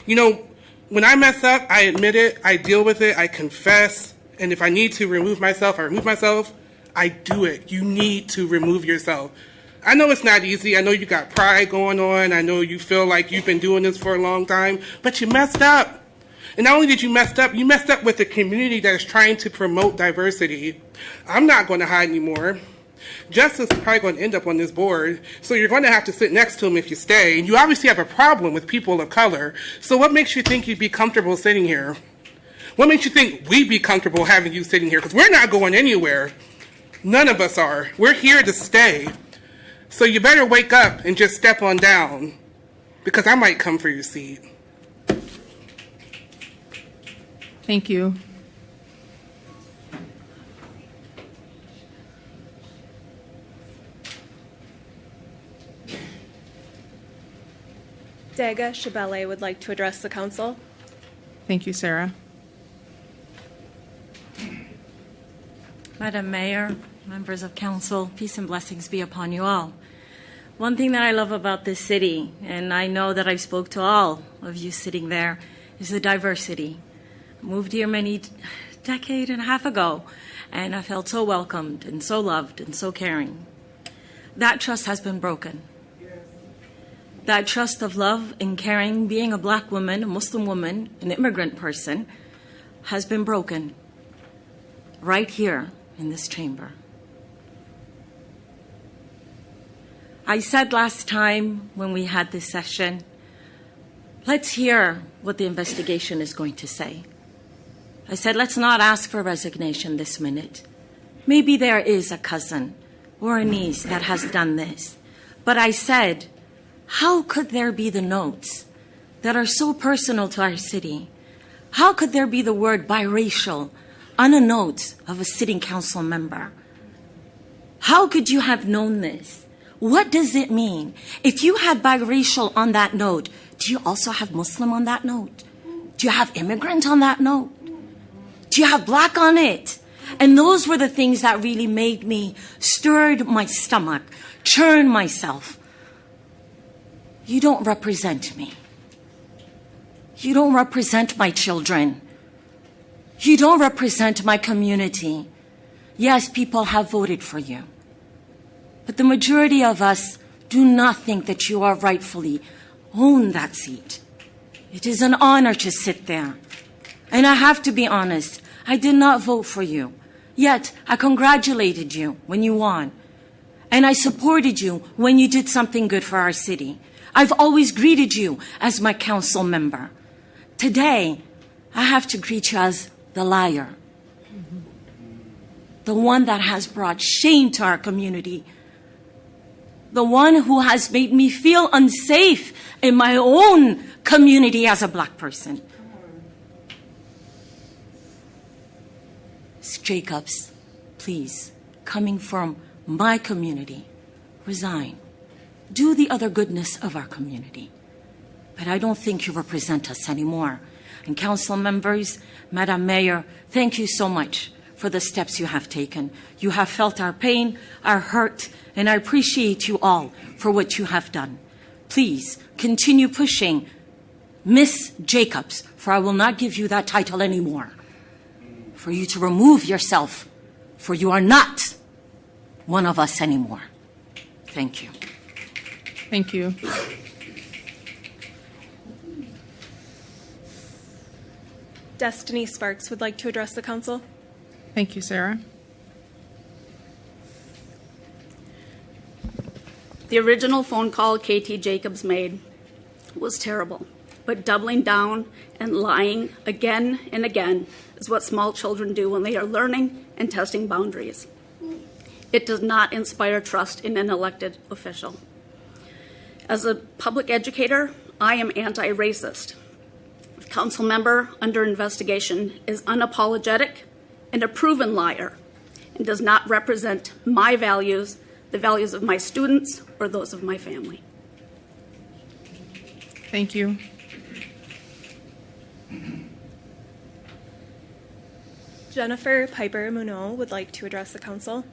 You know, when I mess up, I admit it, I deal with it, I confess, and if I need to remove myself, I remove myself. I do it. You need to remove yourself. I know it's not easy. I know you got pride going on. I know you feel like you've been doing this for a long time, but you messed up. And not only did you mess up with a community that is trying to promote diversity. I'm not going to hide anymore. Justice is probably going to end up on this board, so you're going to have to sit next to him if you stay. And you obviously have a problem with people of color. So what makes you think you'd be comfortable sitting here? What makes you think we'd be comfortable having you sitting here? Because we're not going anywhere. None of us are. We're here to stay. So you better wake up and just step on down, because I might come for your seat. Thank you. Dega Shabele would like to address the council. Thank you, Sarah. Madam Mayor, members of council, peace and blessings be upon you all. One thing that I love about this city, and I know that I spoke to all of you sitting there, is the diversity. I moved here decade and a half ago, and I felt so welcomed and so loved and so caring. That trust has been broken. That trust of love and caring, being a Black woman, a Muslim woman, an immigrant person, has been broken right here in this chamber. I said last time when we had this session, let's hear what the investigation is going to say. I said, let's not ask for resignation this minute. Maybe there is a cousin or a niece that has done this. But I said, how could there be the notes that are so personal to our city? How could there be the word biracial on a note of a sitting council member? How could you have known this? What does it mean? If you had biracial on that note, do you also have Muslim on that note? Do you have immigrant on that note? Do you have Black on it? And those were the things that really made me, stirred my stomach, churn myself. You don't represent me. You don't represent my children. You don't represent my community. Yes, people have voted for you. But the majority of us do not think that you are rightfully own that seat. It is an honor to sit there. And I have to be honest, I did not vote for you. Yet, I congratulated you when you won. And I supported you when you did something good for our city. I've always greeted you as my council member. Today, I have to greet you as the liar. the one that has brought shame to our community, the one who has made me feel unsafe in my own community as a black person. Ms. Jacobs, please, coming from my community, resign. Do the other goodness of our community. But I don't think you represent us anymore. And council members, Madam Mayor, thank you so much for the steps you have taken. You have felt our pain, our hurt, and I appreciate you all for what you have done. Please continue pushing Miss Jacobs, for I will not give you that title anymore. For you to remove yourself, for you are not one of us anymore. Thank you. Thank you. Destiny Sparks would like to address the council. Thank you, Sarah. The original phone call KT Jacobs made was terrible, but doubling down and lying again and again is what small children do when they are learning and testing boundaries. It does not inspire trust in an elected official. As a public educator, I am anti-racist. The council member under investigation is unapologetic and a proven liar and does not represent my values, the values of my students, or those of my family. Thank you. Jennifer Piper Munoz would like to address the council.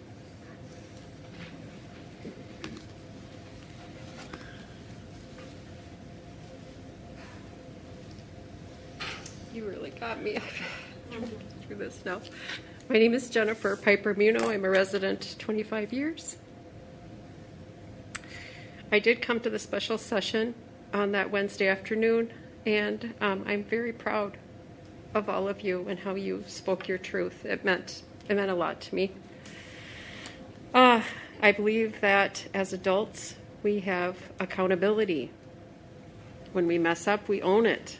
You really got me through this now. My name is Jennifer Piper Munoz. I'm a resident 25 years. I did come to the special session on that Wednesday afternoon, and I'm very proud of all of you and how you spoke your truth. It meant a lot to me. I believe that as adults, we have accountability. When we mess up, we own it.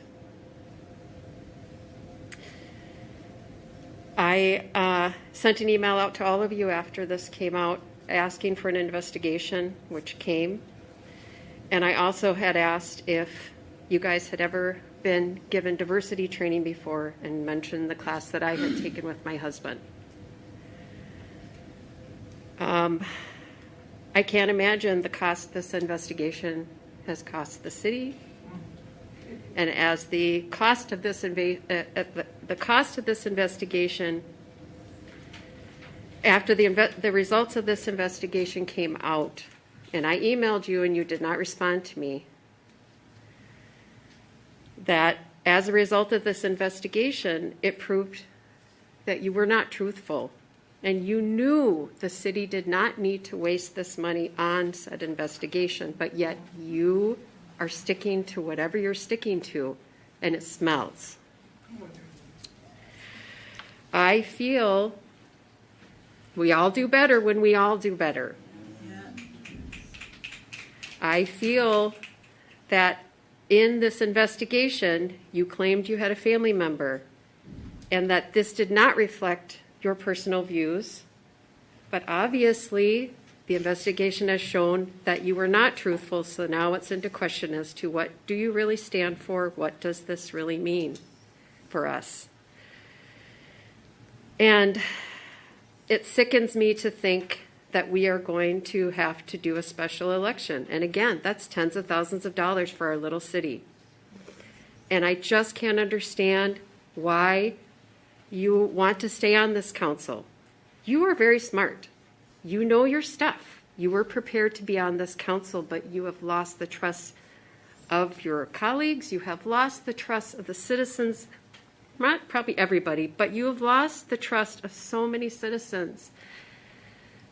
I sent an email out to all of you after this came out asking for an investigation, which came. And I also had asked if you guys had ever been given diversity training before and mentioned the class that I had taken with my husband. I can't imagine the cost this investigation has cost the city. And as the cost of this investigation, after the results of this investigation came out, and I emailed you and you did not respond to me, that as a result of this investigation, it proved that you were not truthful. And you knew the city did not need to waste this money on said investigation, but yet you are sticking to whatever you're sticking to, and it smells. I feel we all do better when we all do better. I feel that in this investigation, you claimed you had a family member, and that this did not reflect your personal views, but obviously the investigation has shown that you were not truthful, so now it's into question as to what do you really stand for? What does this really mean for us? And it sickens me to think that we are going to have to do a special election. And again, that's tens of thousands of dollars for our little city. And I just can't understand why you want to stay on this council. You are very smart. You know your stuff. You were prepared to be on this council, but you have lost the trust of your colleagues. You have lost the trust of the citizens. Not probably everybody, but you have lost the trust of so many citizens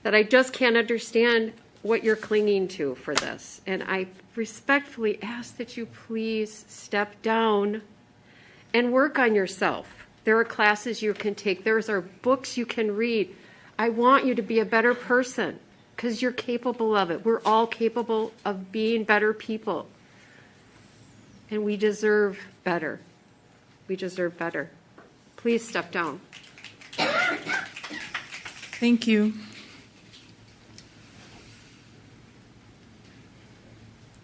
that I just can't understand what you're clinging to for this. And I respectfully ask that you please step down and work on yourself. There are classes you can take. There are books you can read. I want you to be a better person because you're capable of it. We're all capable of being better people. And we deserve better. We deserve better. Please step down. Thank you.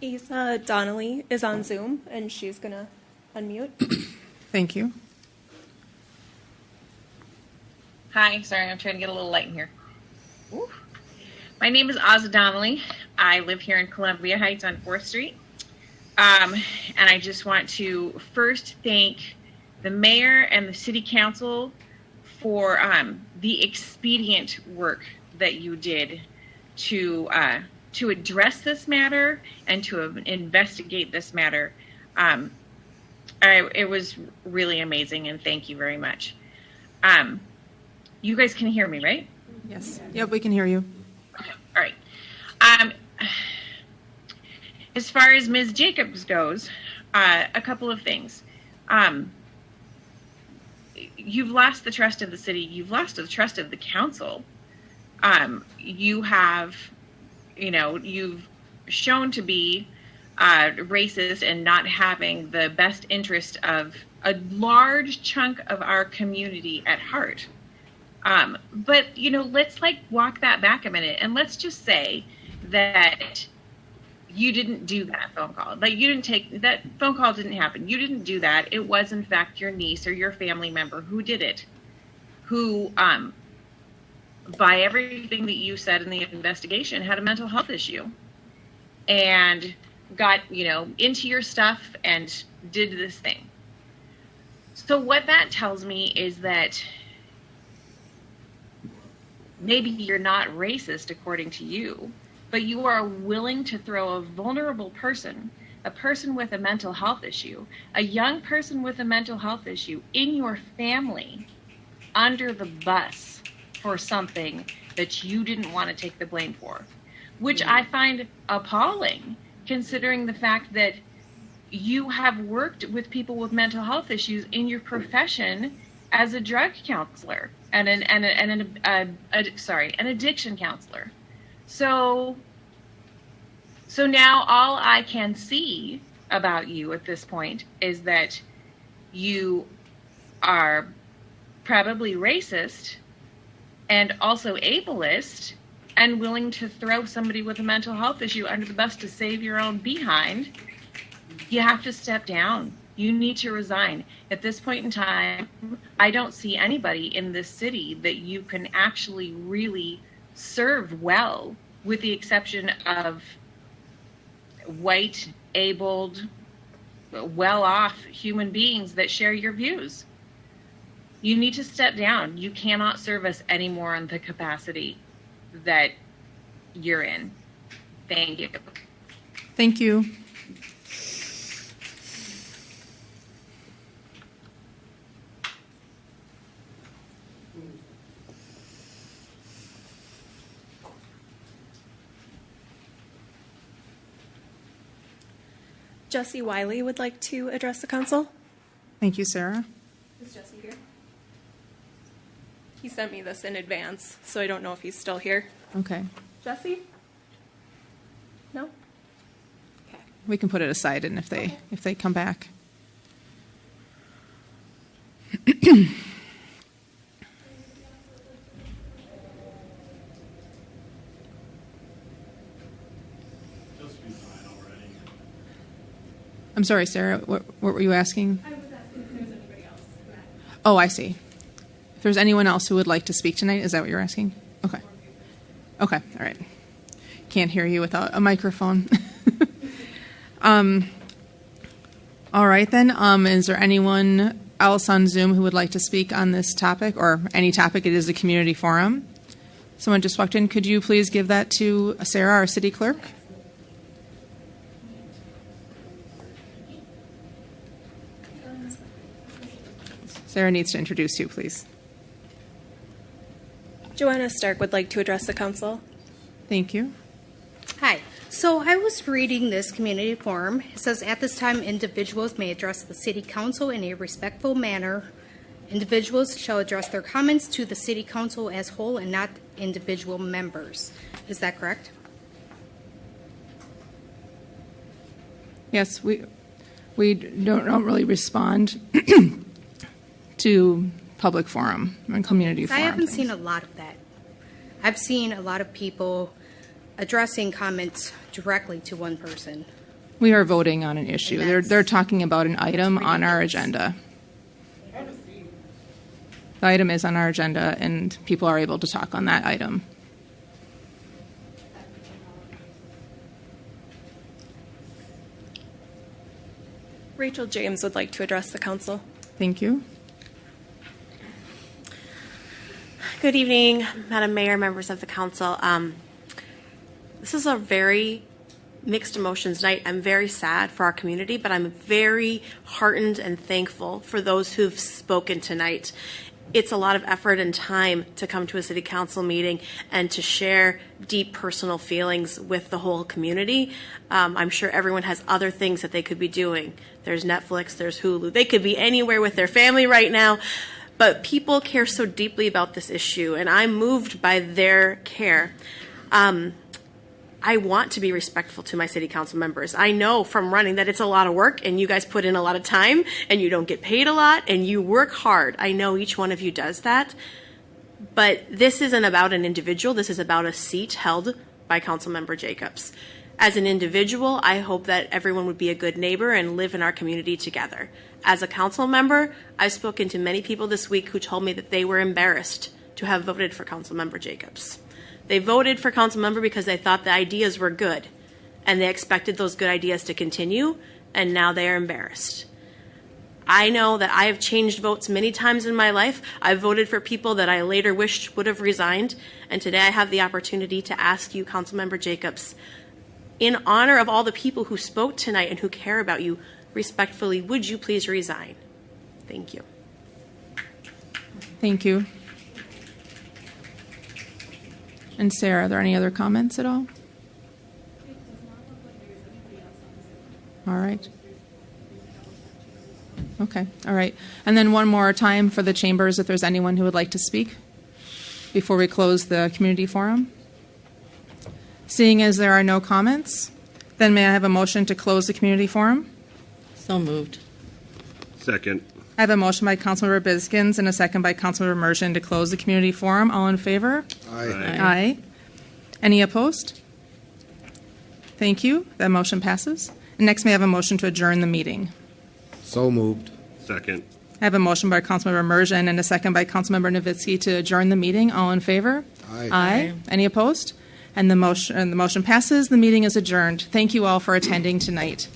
Isa Donnelly is on Zoom, and she's going to unmute. Thank you. Hi, sorry, I'm trying to get a little light in here. Ooh. My name is Ozza Donnelly. I live here in Columbia Heights on 4th Street. And I just want to first thank the mayor and the city council for the expedient work that you did to address this matter and to investigate this matter. It was really amazing, and thank you very much. You guys can hear me, right? Yes. Yep, we can hear you. Okay. All right. As far as Ms. Jacobs goes, a couple of things. You've lost the trust of the city. You've lost the trust of the council. You've shown to be racist and not having the best interest of a large chunk of our community at heart. But let's walk that back a minute, and let's just say that you didn't do that phone call. Like, you didn't take that phone call. Didn't happen. You didn't do that. It was in fact your niece or your family member who did it, who by everything that you said in the investigation had a mental health issue and got into your stuff and did this thing. So what that tells me is that maybe you're not racist according to you, but you are willing to throw a vulnerable person, a person with a mental health issue, a young person with a mental health issue in your family under the bus for something that you didn't want to take the blame for, which I find appalling, considering the fact that you have worked with people with mental health issues in your profession as a drug counselor and an addiction counselor. So now all I can see about you at this point is that you are probably racist and also ableist and willing to throw somebody with a mental health issue under the bus to save your own behind. You have to step down. You need to resign. At this point in time, I don't see anybody in this city that you can actually really serve well, with the exception of white, abled, well-off human beings that share your views. You need to step down. You cannot serve us anymore in the capacity that you're in. Thank you. Thank you. Jesse Wiley would like to address the council. Thank you, Sarah. Is Jesse here? He sent me this in advance, so I don't know if he's still here. Okay. Jesse? No? We can put it aside, and if they come back. I'm sorry, Sarah. What were you asking? I was asking if there's anybody else. Oh, I see. If there's anyone else who would like to speak tonight, is that what you're asking? Okay. Okay. All right. Can't hear you without a microphone. All right then. Is there anyone else on Zoom who would like to speak on this topic or any topic? It is a community forum. Someone just walked in. Could you please give that to Sarah, our city clerk? Sarah needs to introduce you, please. Joanna Stark would like to address the council. Thank you. Hi. So I was reading this community forum. It says, at this time, individuals may address the city council in a respectful manner. Individuals shall address their comments to the city council as whole and not individual members. Is that correct? Yes, we don't really respond to public forum and community forum. I haven't things. seen a lot of that. I've seen a lot of people addressing comments directly to one person. We are voting on an issue. They're talking about an item on our agenda. The item is on our agenda, and people are able to talk on that item. Rachel James would like to address the council. Thank you. Good evening, Madam Mayor, members of the council. This is a very mixed emotions night. I'm very sad for our community, but I'm very heartened and thankful for those who've spoken tonight. It's a lot of effort and time to come to a city council meeting and to share deep personal feelings with the whole community. I'm sure everyone has other things that they could be doing. There's Netflix, there's Hulu. They could be anywhere with their family right now. But people care so deeply about this issue, and I'm moved by their care. I want to be respectful to my city council members. I know from running that it's a lot of work, and you guys put in a lot of time, and you don't get paid a lot, and you work hard. I know each one of you does that. But this isn't about an individual. This is about a seat held by Councilmember Jacobs. As an individual, I hope that everyone would be a good neighbor and live in our community together. As a council member, I've spoken to many people this week who told me that they were embarrassed to have voted for Councilmember Jacobs. They voted for Councilmember because they thought the ideas were good, and they expected those good ideas to continue, and now they are embarrassed. I know that I have changed votes many times in my life. I've voted for people that I later wished would have resigned, and today I have the opportunity to ask you, Councilmember Jacobs, in honor of all the people who spoke tonight and who care about you, respectfully, would you please resign? Thank you. Thank you. And Sarah, are there any other comments at all? All right. Okay, all right. And then one more time for the chambers, if there's anyone who would like to speak before we close the community forum. Seeing as there are no comments, then may I have a motion to close the community forum? So moved. Second. I have a motion by Councilmember Biskins and a second by Councilmember Immersion to close the community forum. All in favor? Aye. Aye. Any opposed? Thank you. That motion passes. And next, may I have a motion to adjourn the meeting? So moved. Second. I have a motion by Councilmember Immersion and a second by Councilmember Novitsky to adjourn the meeting. All in favor? Aye. Aye. Any opposed? And the motion passes. The meeting is adjourned. Thank you all for attending tonight.